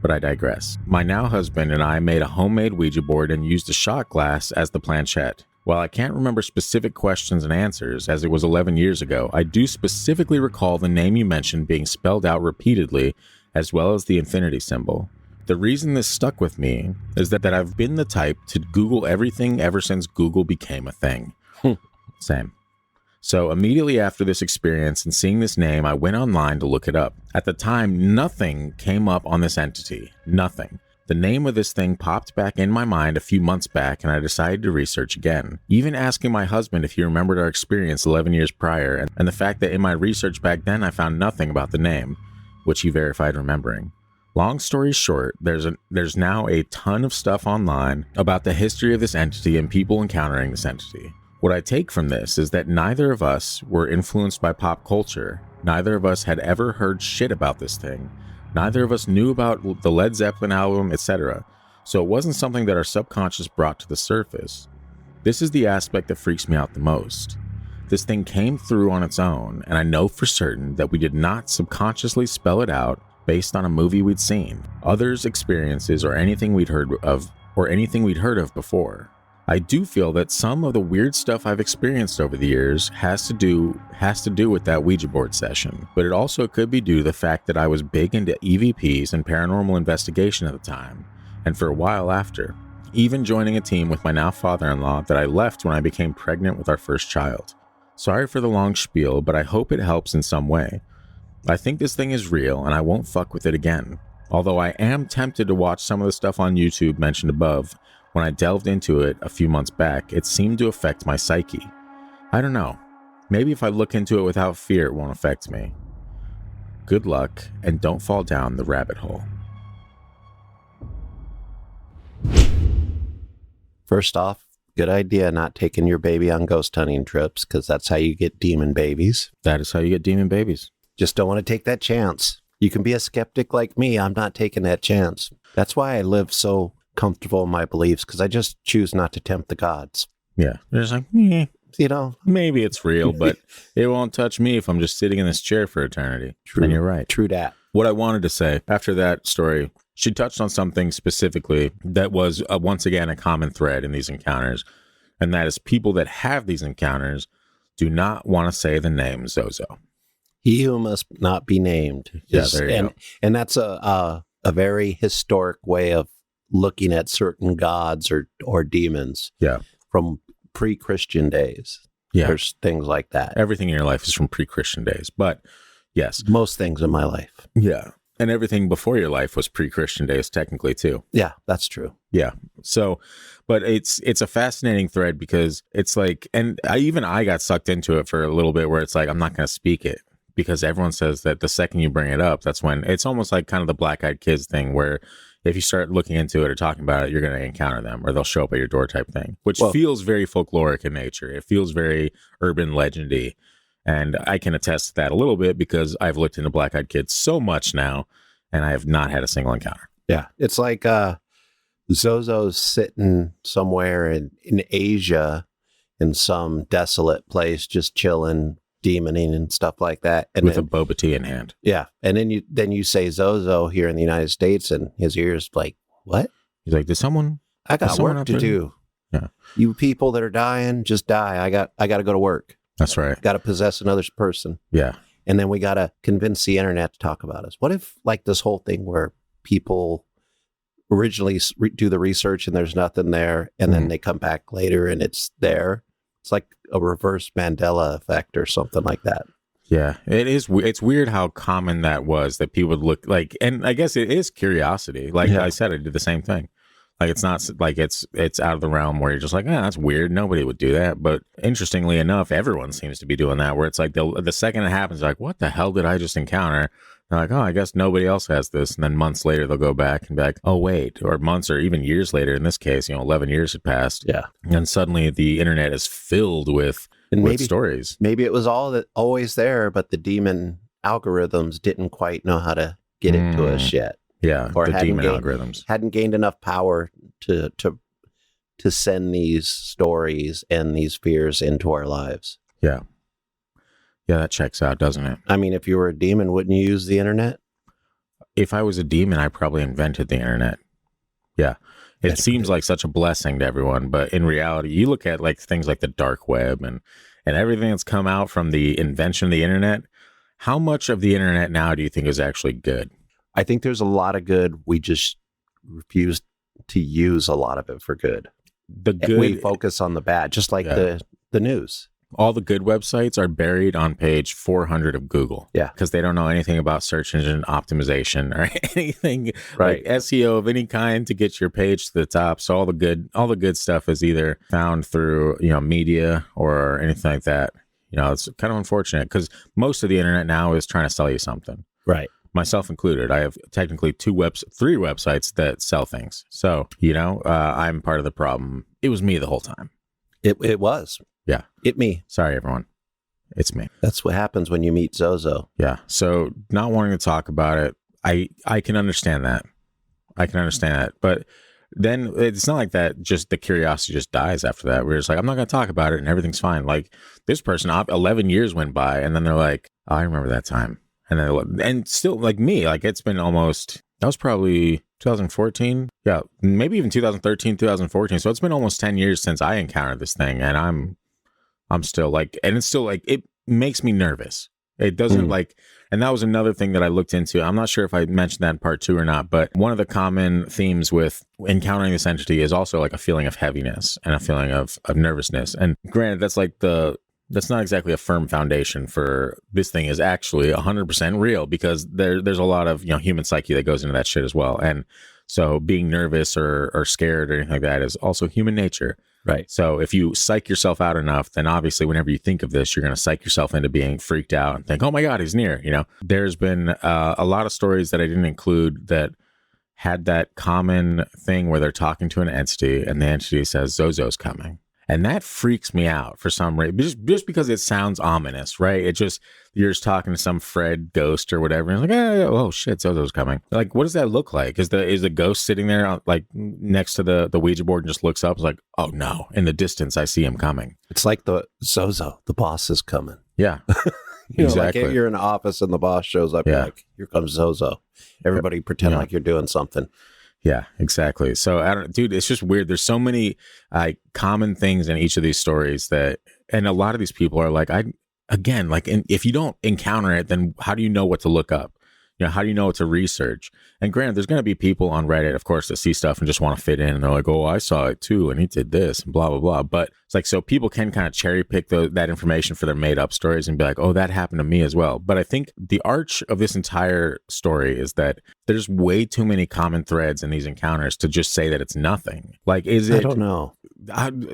But I digress. My now husband and I made a homemade Ouija board and used a shot glass as the planchette. While I can't remember specific questions and answers, as it was 11 years ago, I do specifically recall the name you mentioned being spelled out repeatedly, as well as the infinity symbol. The reason this stuck with me is that I've been the type to Google everything ever since Google became a thing. Same. So immediately after this experience and seeing this name, I went online to look it up. At the time, nothing came up on this entity. Nothing. The name of this thing popped back in my mind a few months back, and I decided to research again. Even asking my husband if he remembered our experience 11 years prior, and the fact that in my research back then I found nothing about the name, which he verified remembering. Long story short, there's now a ton of stuff online about the history of this entity and people encountering this entity. What I take from this is that neither of us were influenced by pop culture. Neither of us had ever heard shit about this thing. Neither of us knew about the Led Zeppelin album, etc. So it wasn't something that our subconscious brought to the surface. This is the aspect that freaks me out the most. This thing came through on its own, and I know for certain that we did not subconsciously spell it out based on a movie we'd seen, others' experiences, or anything we'd heard of before. I do feel that some of the weird stuff I've experienced over the years has to do with that Ouija board session, but it also could be due to the fact that I was big into EVPs and paranormal investigation at the time, and for a while after, even joining a team with my now father-in-law that I left when I became pregnant with our first child. Sorry for the long spiel, but I hope it helps in some way. I think this thing is real, and I won't fuck with it again. Although I am tempted to watch some of the stuff on YouTube mentioned above. When I delved into it a few months back, it seemed to affect my psyche. I don't know. Maybe if I look into it without fear, it won't affect me. Good luck, and don't fall down the rabbit hole. First off, good idea not taking your baby on ghost hunting trips, because that's how you get demon babies. That is how you get demon babies. Just don't want to take that chance. You can be a skeptic like me. I'm not taking that chance. That's why I live so comfortable in my beliefs, because I just choose not to tempt the gods. Yeah. They're just like, you know, maybe it's real, but it won't touch me if I'm just sitting in this chair for eternity. True. And you're right. True that. What I wanted to say after that story, she touched on something specifically that was once again a common thread in these encounters, and that is people that have these encounters do not want to say the name ZOZO. He who must not be named. There you go. And that's a very historic way of looking at certain gods or demons. Yeah. From pre-Christian days. Yeah. There's things like that. Everything in your life is from pre-Christian days, but yes. Most things in my life. Yeah. And everything before your life was pre-Christian days technically too. Yeah, that's true. Yeah. So, but it's a fascinating thread because it's like, and I got sucked into it for a little bit where it's like, I'm not going to speak it because everyone says that the second you bring it up, that's when it's almost like kind of the Black Eyed Kids thing where if you start looking into it or talking about it, you're going to encounter them or they'll show up at your door type thing, which feels very folkloric in nature. It feels very urban legendy. And I can attest to that a little bit because I've looked into Black Eyed Kids so much now and I have not had a single encounter. Yeah. It's like ZOZO's sitting somewhere in Asia in some desolate place, just chilling, demoning and stuff like that. And with a boba tea in hand. Yeah. And then you say ZOZO here in the United States and his ears like, what? He's like, I got work to do. Yeah. You people that are dying, just die. I got to go to work. That's right. Got to possess another person. Yeah. And then we got to convince the internet to talk about us. What if like this whole thing where people originally do the research and there's nothing there and then they come back later and it's there? It's like a reverse Mandela effect or something like that. Yeah, it is. It's weird how common that was that people would look like, and I guess it is curiosity. Like I said, I did the same thing. Like it's not like it's out of the realm where you're just like, that's weird. Nobody would do that. But interestingly enough, everyone seems to be doing that where it's like the second it happens, like, what the hell did I just encounter? They're like, oh, I guess nobody else has this. And then months later, they'll go back and be like, oh, wait, or months or even years later. In this case, 11 years had passed. Yeah. And suddenly the internet is filled with stories. Maybe it was always there, but the demon algorithms didn't quite know how to get it to us yet. Yeah, or the demon algorithms hadn't gained enough power to send these stories and these fears into our lives. Yeah. Yeah, that checks out, doesn't it? I mean, if you were a demon, wouldn't you use the internet? if I was a demon, I probably invented the internet. Yeah. It seems like such a blessing to everyone, but in reality, you look at like things like the dark web and everything that's come out from the invention of the internet. How much of the internet now do you think is actually good? I think there's a lot of good. We just refuse to use a lot of it for good. The good, we focus on the bad, just like the news. All the good websites are buried on page 400 of Google. Yeah. Because they don't know anything about search engine optimization or anything like SEO of any kind to get your page to the top. So all the good stuff is either found through, media or anything like that. It's kind of unfortunate because most of the internet now is trying to sell you something. Right. Myself included. I have technically three websites that sell things. So, I'm part of the problem. It was me the whole time. It was. Yeah. Me. Sorry, everyone. It's me. That's what happens when you meet ZOZO. Yeah. So not wanting to talk about it, I can understand that. But then it's not like that. Just the curiosity just dies after that. We're just like, I'm not going to talk about it and everything's fine. Like this person, 11 years went by and then they're like, oh, I remember that time. And still like me, like it's been almost, that was probably 2014. Yeah. Maybe even 2013, 2014. So it's been almost 10 years since I encountered this thing. And I'm still like, and it's still like, it makes me nervous. It doesn't like, and that was another thing that I looked into. I'm not sure if I mentioned that in part 2 or not, but one of the common themes with encountering this entity is also like a feeling of heaviness and a feeling of nervousness. And granted, that's not exactly a firm foundation for this thing is actually 100% real because there's a lot of, human psyche that goes into that shit as well. And so being nervous or scared or anything like that is also human nature. Right. So if you psych yourself out enough, then obviously whenever you think of this, you're going to psych yourself into being freaked out and think, oh my God, he's near. There's been a lot of stories that I didn't include that had that common thing where they're talking to an entity and the entity says, ZOZO's coming. And that freaks me out for some reason, just because it sounds ominous, right? You're just talking to some Fred ghost or whatever. And it's like, oh shit, ZOZO's coming. Like, what does that look like? Is the ghost sitting there like next to the Ouija board and just looks up? It's like, oh no, in the distance, I see him coming. It's like the ZOZO, the boss is coming. Yeah, exactly. Like you're in the office and the boss shows up, you're like, here comes ZOZO. Everybody pretend like you're doing something. Yeah, exactly. So dude, it's just weird. There's so many common things in each of these stories and a lot of these people are like, if you don't encounter it, then how do you know what to look up? How do you know what to research? And granted, there's going to be people on Reddit, of course, that see stuff and just want to fit in. And they're like, oh, I saw it too. And he did this and blah, blah, blah. But it's like, so people can kind of cherry pick that information for their made up stories and be like, oh, that happened to me as well. But I think the arch of this entire story is that there's way too many common threads in these encounters to just say that it's nothing. Like, is it? I don't know.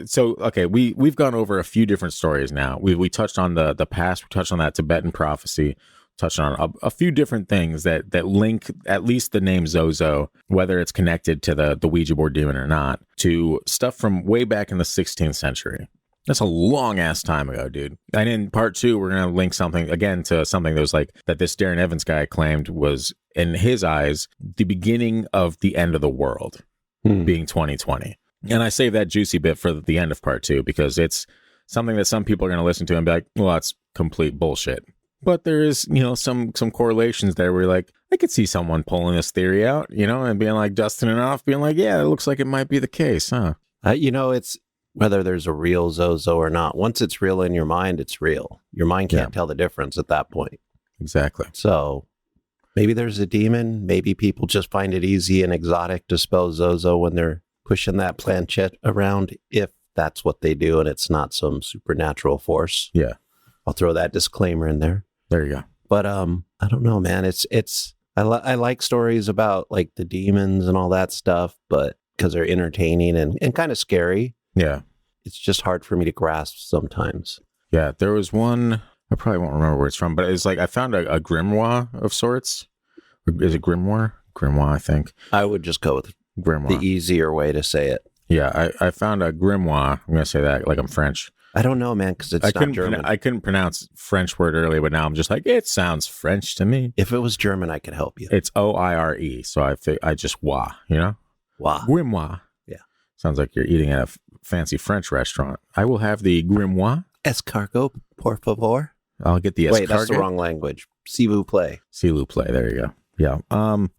So, okay, we've gone over a few different stories now. We touched on the past. We touched on that Tibetan prophecy. Touched on a few different things that link at least the name ZOZO, whether it's connected to the Ouija Board Demon or not, to stuff from way back in the 16th century. That's a long ass time ago, dude. And in part 2, we're going to link something again to something that was like that this Darren Evans guy claimed was, in his eyes, the beginning of the end of the world, being 2020. And I save that juicy bit for the end of part 2 because it's something that some people are going to listen to and be like, well, that's complete bullshit. But there is, some correlations there where you're like, I could see someone pulling this theory out, and being like dusting it off, being like, yeah, it looks like it might be the case, huh? It's whether there's a real ZOZO or not. Once it's real in your mind, it's real. Your mind can't tell the difference at that point. Exactly. So maybe there's a demon. Maybe people just find it easy and exotic to spell ZOZO when they're pushing that planchette around, if that's what they do and it's not some supernatural force. Yeah. I'll throw that disclaimer in there. There you go. But I don't know, man. I like stories about like the demons and all that stuff, but because they're entertaining and kind of scary. Yeah. It's just hard for me to grasp sometimes. Yeah. There was one, I probably won't remember where it's from, but it's like I found a grimoire of sorts. Is it grimoire? Grimoire, I think. I would just go with grimoire. The easier way to say it. Yeah. I found a grimoire. I'm going to say that like I'm French. I don't know, man, because it's not German. I couldn't pronounce French word earlier, but now I'm just like, it sounds French to me. If it was German, I could help you. It's OIRE, so I just wah, Wah. Grimoire. Yeah. Sounds like you're eating at a fancy French restaurant. I will have the grimoire. Escargot, por favor. I'll get the escargot. Wait, that's the wrong language. S'il vous plaît. S'il vous plaît. There you go. Yeah.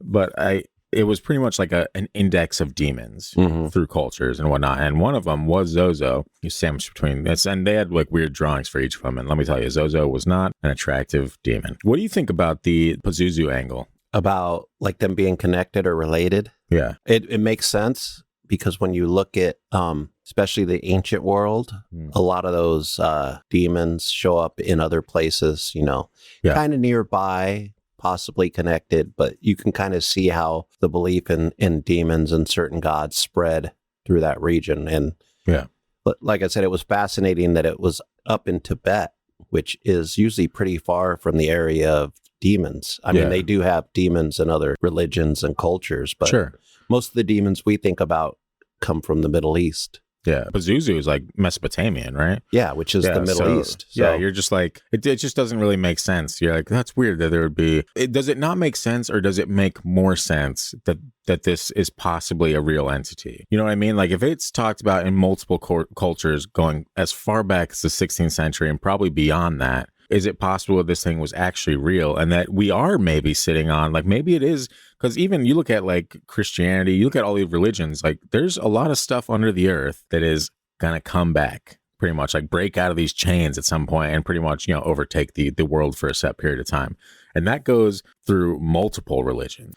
But it was pretty much like an index of demons through cultures and whatnot. And one of them was ZOZO. You sandwiched between this, and they had like weird drawings for each of them. And let me tell you, ZOZO was not an attractive demon. What do you think about the Pazuzu angle? About like them being connected or related? Yeah. It makes sense because when you look at, especially the ancient world, a lot of those demons show up in other places, you know, kind of nearby, possibly connected, but you can kind of see how the belief in demons and certain gods spread through that region. And but like I said, it was fascinating that it was up in Tibet, which is usually pretty far from the area of demons. I mean, they do have demons in other religions and cultures, but most of the demons we think about come from the Middle East. Yeah, Pazuzu is like Mesopotamian, right? Yeah, which is the Middle East. So. Yeah, you're just like, it just doesn't really make sense. You're like, that's weird that there would be, does it not make sense, or does it make more sense that this is possibly a real entity? You know what I mean? Like if it's talked about in multiple cultures going as far back as the 16th century and probably beyond that, is it possible that this thing was actually real and that we are maybe sitting on, like maybe it is, because even you look at like Christianity, you look at all these religions, like there's a lot of stuff under the earth that is going to come back pretty much, like break out of these chains at some point and pretty much, you know, overtake the world for a set period of time. And that goes through multiple religions.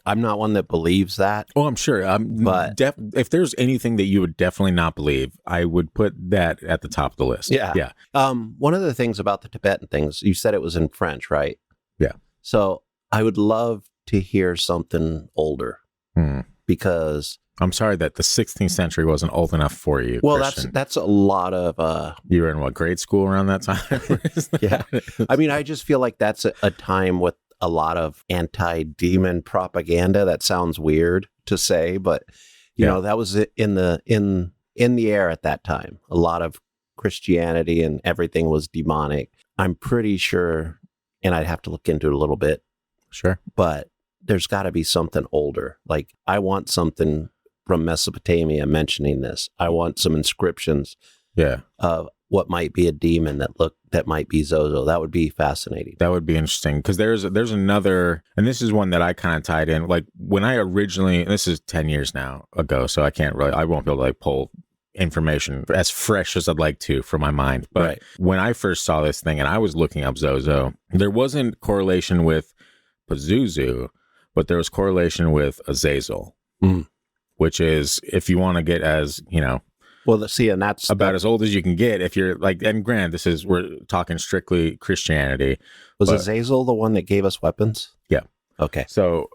I'm not one that believes that. Oh, I'm sure. But if there's anything that you would definitely not believe, I would put that at the top of the list. Yeah. Yeah. One of the things about the Tibetan things, you said it was in French, right? Yeah. So I would love to hear something older because... I'm sorry that the 16th century wasn't old enough for you. Well, Christian. that's a lot of... You were in what, grade school around that time? Yeah. I mean, I just feel like that's a time with a lot of anti-demon propaganda. That sounds weird to say, but you know, that was in the air at that time. A lot of Christianity and everything was demonic. I'm pretty sure, and I'd have to look into it a little bit. Sure. But there's got to be something older. Like I want something from Mesopotamia mentioning this. I want some inscriptions of what might be a demon that might be ZOZO. That would be fascinating. That would be interesting because there's another, and this is one that I kind of tied in. Like when I originally, this is 10 years now ago, so I won't be able to like pull information as fresh as I'd like to from my mind. But when I first saw this thing and I was looking up ZOZO, there wasn't correlation with Pazuzu, but there was correlation with Azazel, which is, if you want to get as, you know, well, see, and that's about as old as you can get if you're like, and granted, we're talking strictly Christianity. Was Azazel the one that gave us weapons? Yeah. Okay. So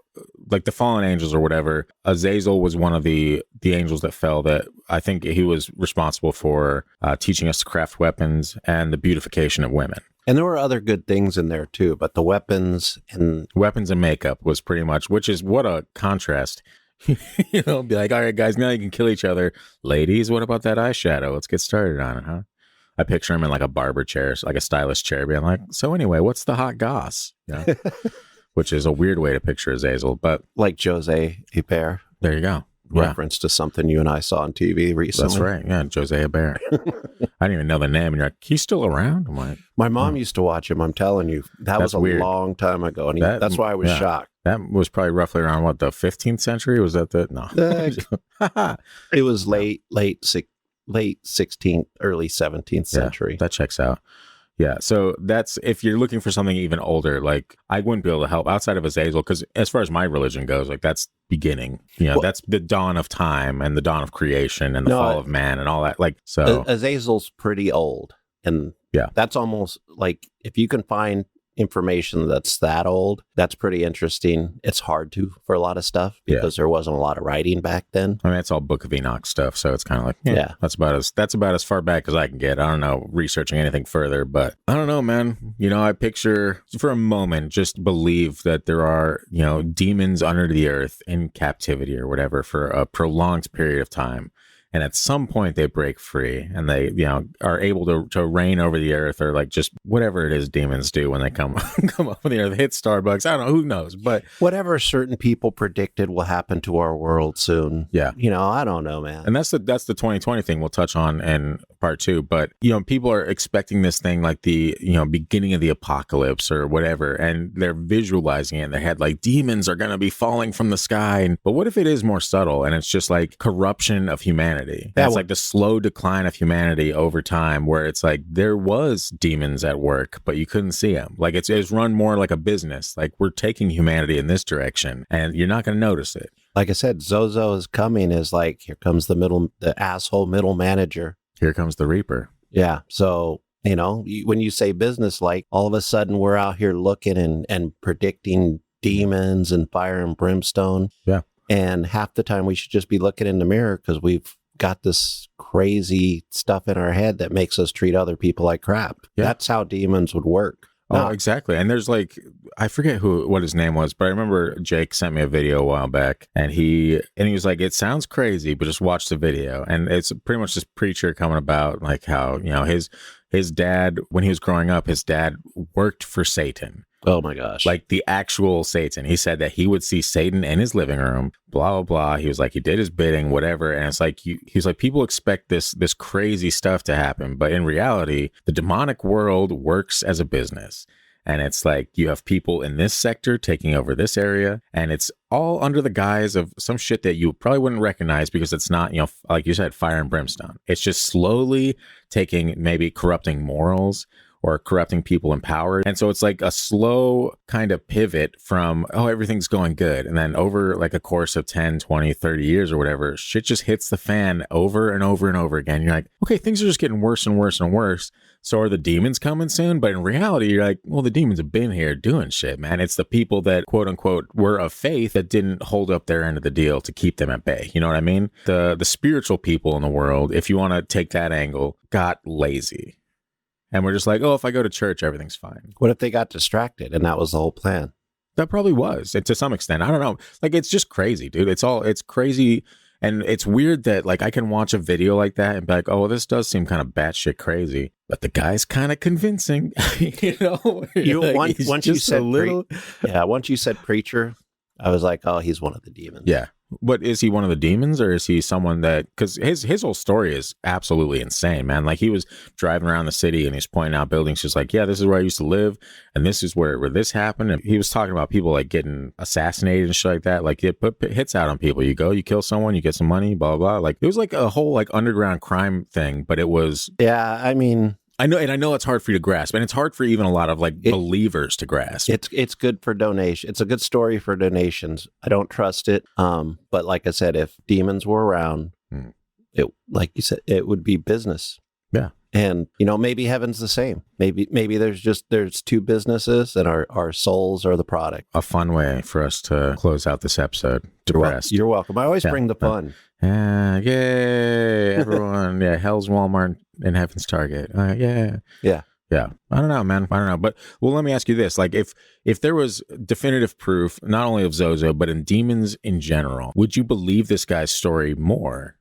like the fallen angels or whatever, Azazel was one of the angels that fell, that I think he was responsible for teaching us to craft weapons and the beautification of women. And there were other good things in there too, but the weapons and makeup was pretty much, which is what a contrast. You know, be like, all right, guys, now you can kill each other. Ladies, what about that eyeshadow? Let's get started on it, huh? I picture him in like a barber chair, like a stylist chair, being like, so anyway, what's the hot goss? Yeah. Which is a weird way to picture Azazel, but like Jose Hebert. There you go. Reference to something you and I saw on TV recently. That's right. Yeah, Jose Hebert. I didn't even know the name, and you're like, he's still around? I'm like, my mom used to watch him. I'm telling you, that was a long time ago, and that's why I was shocked. That was probably roughly around what, the 15th century? Was that the no? It was late 16th, early 17th century. That checks out. Yeah, so that's, if you're looking for something even older, like I wouldn't be able to help outside of Azazel, because as far as my religion goes, like that's beginning. You know, that's the dawn of time and the dawn of creation and the fall of man and all that. Like, so Azazel's pretty old, and that's almost like, if you can find information that's that old, that's pretty interesting. It's hard for a lot of stuff because there wasn't a lot of writing back then. I mean, it's all Book of Enoch stuff, so it's kind of like, that's about as far back as I can get. I don't know, researching anything further, but I don't know, man. You know, I picture for a moment, just believe that there are, you know, demons under the earth in captivity or whatever for a prolonged period of time. And at some point they break free and they, you know, are able to reign over the earth, or like just whatever it is demons do when they come up with the earth, hit Starbucks. I don't know, who knows? But whatever certain people predicted will happen to our world soon. Yeah. You know, I don't know, man. And that's the 2020 thing we'll touch on in part 2, but people are expecting this thing like the beginning of the apocalypse or whatever, and they're visualizing it in their head like demons are going to be falling from the sky. But what if it is more subtle and it's just like corruption of humanity? It's like the slow decline of humanity over time, where it's like there was demons at work, but you couldn't see them. Like it's run more like a business. Like we're taking humanity in this direction, and you're not going to notice it. Like I said, ZOZO is coming is like, here comes the asshole middle manager. Here comes the Reaper. Yeah. So, when you say business, like all of a sudden we're out here looking and predicting demons and fire and brimstone. Yeah. And half the time we should just be looking in the mirror because we've got this crazy stuff in our head that makes us treat other people like crap. Yeah. That's how demons would work. Oh, exactly. And there's like, I forget what his name was, but I remember Jake sent me a video a while back, and he was like, it sounds crazy, but just watch the video. And it's pretty much this preacher coming about like how, his dad, when he was growing up, his dad worked for Satan. Oh my gosh. Like the actual Satan. He said that he would see Satan in his living room, blah, blah, blah. He was like, he did his bidding, whatever. And it's like, he's like, people expect this crazy stuff to happen. But in reality, the demonic world works as a business. And it's like, you have people in this sector taking over this area, and it's all under the guise of some shit that you probably wouldn't recognize because it's not, like you said, fire and brimstone. It's just slowly maybe corrupting morals or corrupting people in power. And so it's like a slow kind of pivot from, oh, everything's going good. And then over like a course of 10, 20, 30 years or whatever, shit just hits the fan over and over and over again. You're like, okay, things are just getting worse and worse and worse. So are the demons coming soon? But in reality, you're like, well, the demons have been here doing shit, man. It's the people that, quote unquote, were of faith that didn't hold up their end of the deal to keep them at bay. You know what I mean? The spiritual people in the world, if you want to take that angle, got lazy. And we're just like, oh, if I go to church, everything's fine. What if they got distracted and that was the whole plan? That probably was. And to some extent, I don't know. Like, it's just crazy, dude. It's crazy. And it's weird that like I can watch a video like that and be like, oh, this does seem kind of batshit crazy. But the guy's kind of convincing, Once you said preacher, I was like, oh, he's one of the demons. Yeah. But is he one of the demons, or is he someone that, because his whole story is absolutely insane, man. Like he was driving around the city and he's pointing out buildings just like, yeah, this is where I used to live. And this is where this happened. And he was talking about people like getting assassinated and shit like that. Like it put hits out on people. You go, you kill someone, you get some money, blah, blah, blah. Like it was like a whole like underground crime thing, but it was. Yeah. I mean, I know it's hard for you to grasp, and it's hard for even a lot of like believers to grasp. It's good for donation. It's a good story for donations. I don't trust it. But like I said, if demons were around, it, like you said, it would be business. Yeah. And maybe heaven's the same. Maybe there's two businesses, and our souls are the product. A fun way for us to close out this episode. Depressed. You're welcome. I always bring the fun. Yay, everyone. Yeah, hell's Walmart and heaven's Target. Yeah. I don't know, man. I don't know. But well, let me ask you this. Like if there was definitive proof, not only of ZOZO, but in demons in general, would you believe this guy's story more?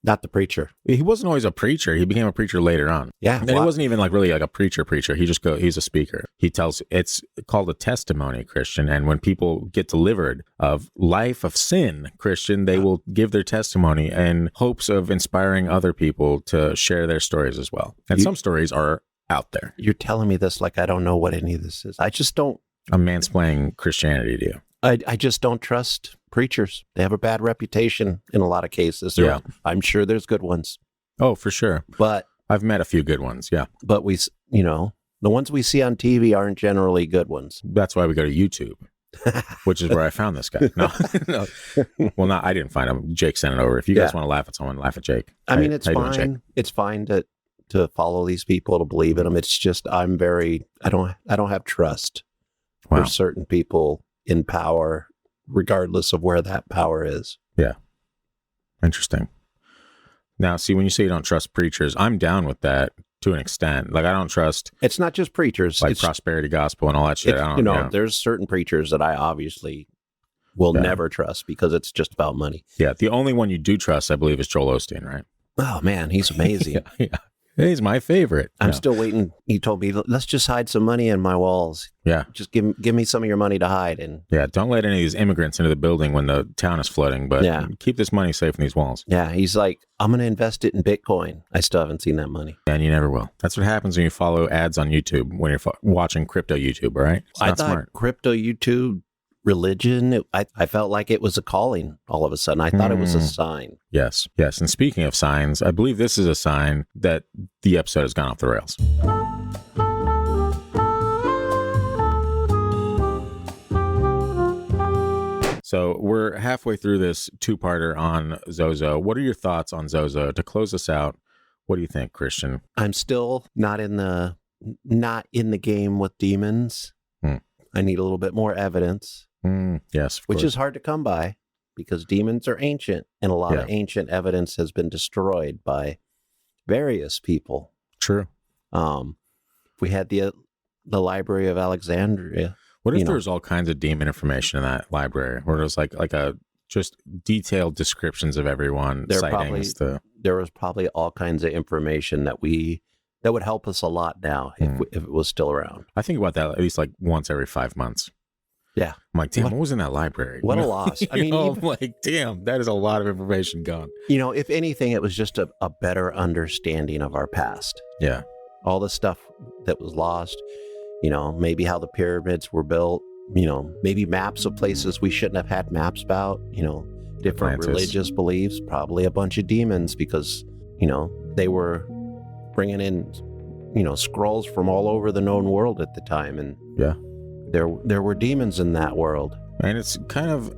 Not the preacher. He wasn't always a preacher. He became a preacher later on. Yeah. And he wasn't even like really like a preacher. He's a speaker. It's called a testimony, Christian. And when people get delivered of life of sin, Christian, they will give their testimony in hopes of inspiring other people to share their stories as well. And some stories are out there. You're telling me this like I don't know what any of this is. I just don't. I'm mansplaining Christianity to you. I just don't trust preachers. They have a bad reputation in a lot of cases. I'm sure there's good ones. Oh, for sure. But I've met a few good ones. Yeah. But the ones we see on TV aren't generally good ones. That's why we go to YouTube, which is where I found this guy. No. Well, I didn't find him. Jake sent it over. If you guys want to laugh at someone, laugh at Jake. I mean, it's fine. It's fine to follow these people, to believe in them. It's just I don't have trust for certain people in power, regardless of where that power is. Yeah. Interesting. Now, see, when you say you don't trust preachers, I'm down with that to an extent. Like, I don't trust. It's not just preachers. Like prosperity gospel and all that shit. There's certain preachers that I obviously will never trust because it's just about money. Yeah. The only one you do trust, I believe, is Joel Osteen, right? Oh, man, he's amazing. Yeah. He's my favorite. I'm still waiting. He told me, let's just hide some money in my walls. Yeah. Just give me some of your money to hide. And yeah, don't let any of these immigrants into the building when the town is flooding, but keep this money safe in these walls. Yeah, he's like, I'm going to invest it in Bitcoin. I still haven't seen that money. And you never will. That's what happens when you follow ads on YouTube, when you're watching crypto YouTube, all right? It's not smart. Crypto YouTube, religion, I felt like it was a calling all of a sudden. I thought it was a sign. Yes. And speaking of signs, I believe this is a sign that the episode has gone off the rails. So we're halfway through this two-parter on ZOZO. What are your thoughts on ZOZO? To close us out, what do you think, Christian? I'm still not in the game with demons. I need a little bit more evidence. Yes, of which course. is hard to come by because demons are ancient, and a lot of ancient evidence has been destroyed by various people. True. We had the Library of Alexandria. What if there's all kinds of demon information in that library, where there's like a just detailed descriptions of everyone, sightings? There was probably all kinds of information that would help us a lot now if it was still around. I think about that at least like once every 5 months. Yeah. I'm like, damn, what was in that library? What a loss. I mean, I'm like, damn, that is a lot of information gone. If anything, it was just a better understanding of our past. Yeah. All the stuff that was lost, maybe how the pyramids were built, maybe maps of places we shouldn't have had maps about, different Atlantis. Religious beliefs, probably a bunch of demons because, they were bringing in, scrolls from all over the known world at the time. And there were demons in that world. And it's kind of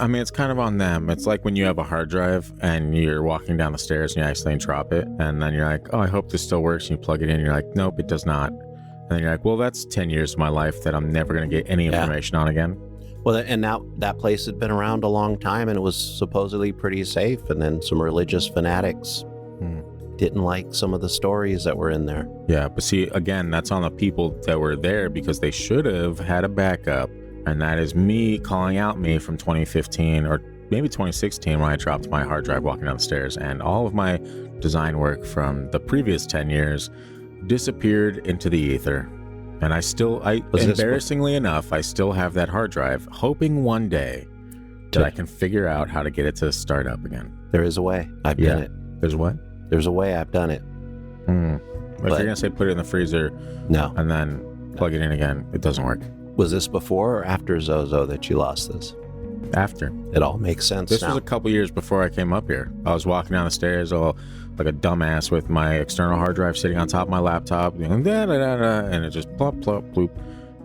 on them. It's like when you have a hard drive and you're walking down the stairs and you accidentally drop it. And then you're like, oh, I hope this still works. And you plug it in and you're like, nope, it does not. And then you're like, well, that's 10 years of my life that I'm never going to get any information on again. Well, and now that place had been around a long time and it was supposedly pretty safe. And then some religious fanatics didn't like some of the stories that were in there. Yeah, but see, again, that's on the people that were there because they should have had a backup. And that is me calling out me from 2015 or maybe 2016 when I dropped my hard drive walking down the stairs. And all of my design work from the previous 10 years disappeared into the ether. And embarrassingly enough, I still have that hard drive, hoping one day that I can figure out how to get it to start up again. There is a way. I've done it. There's what? There's a way. I've done it. But if you're going to say put it in the freezer and then plug it in again, it doesn't work. Was this before or after ZOZO that you lost this? After. It all makes sense This now. was a couple years before I came up here. I was walking down the stairs all like a dumbass with my external hard drive sitting on top of my laptop, and it just plop, plop, bloop.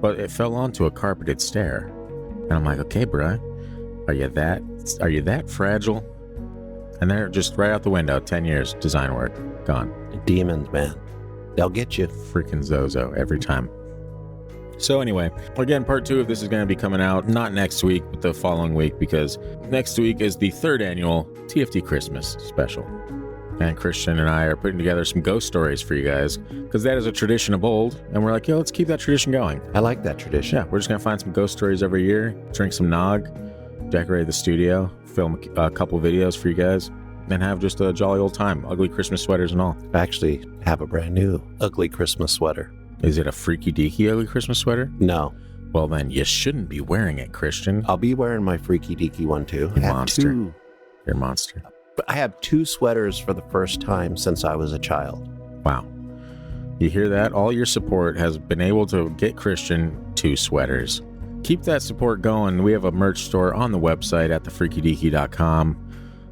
But it fell onto a carpeted stair. And I'm like, okay, bruh, are you that fragile? And they're just right out the window, 10 years, design work, gone. Demons, man. They'll get you. Freaking ZOZO every time. So anyway, again, part 2 of this is going to be coming out not next week, but the following week, because next week is the 3rd annual TFT Christmas special. And Christian and I are putting together some ghost stories for you guys, because that is a tradition of old, and we're like, yo, let's keep that tradition going. I like that tradition. Yeah, we're just going to find some ghost stories every year, drink some nog, decorate the studio, film a couple videos for you guys, and have just a jolly old time. Ugly Christmas sweaters and all. I actually have a brand new ugly Christmas sweater. Is it a Freaky Deaky ugly Christmas sweater? No. Well, then you shouldn't be wearing it, Christian. I'll be wearing my Freaky Deaky one too. You're a monster. You're a monster. I have 2 sweaters for the first time since I was a child. Wow. You hear that? All your support has been able to get Christian 2 sweaters. Keep that support going. We have a merch store on the website at thefreakydeaky.com.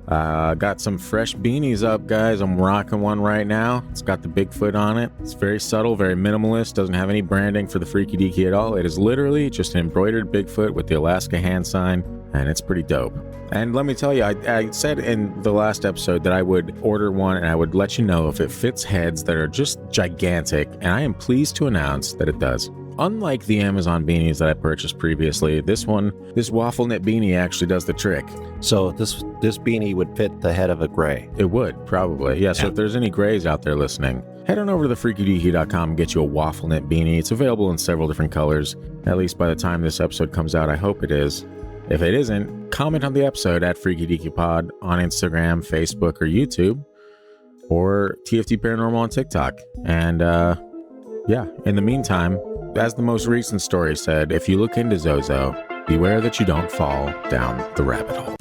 Got some fresh beanies up, guys. I'm rocking one right now. It's got the Bigfoot on it. It's very subtle, very minimalist. Doesn't have any branding for the Freaky Deaky at all. It is literally just an embroidered Bigfoot with the Alaska hand sign, and it's pretty dope. And let me tell you, I said in the last episode that I would order one and I would let you know if it fits heads that are just gigantic, and I am pleased to announce that it does. Unlike the Amazon beanies that I purchased previously, this waffle knit beanie actually does the trick. So this beanie would fit the head of a gray. It would, probably. Yeah, so if there's any grays out there listening, head on over to thefreakydeaky.com and get you a waffle knit beanie. It's available in several different colors, at least by the time this episode comes out. I hope it is. If it isn't, comment on the episode at Freaky Deaky Pod on Instagram, Facebook, or YouTube. or TFT Paranormal on TikTok. And yeah, in the meantime, as the most recent story said, if you look into ZOZO, beware that you don't fall down the rabbit hole.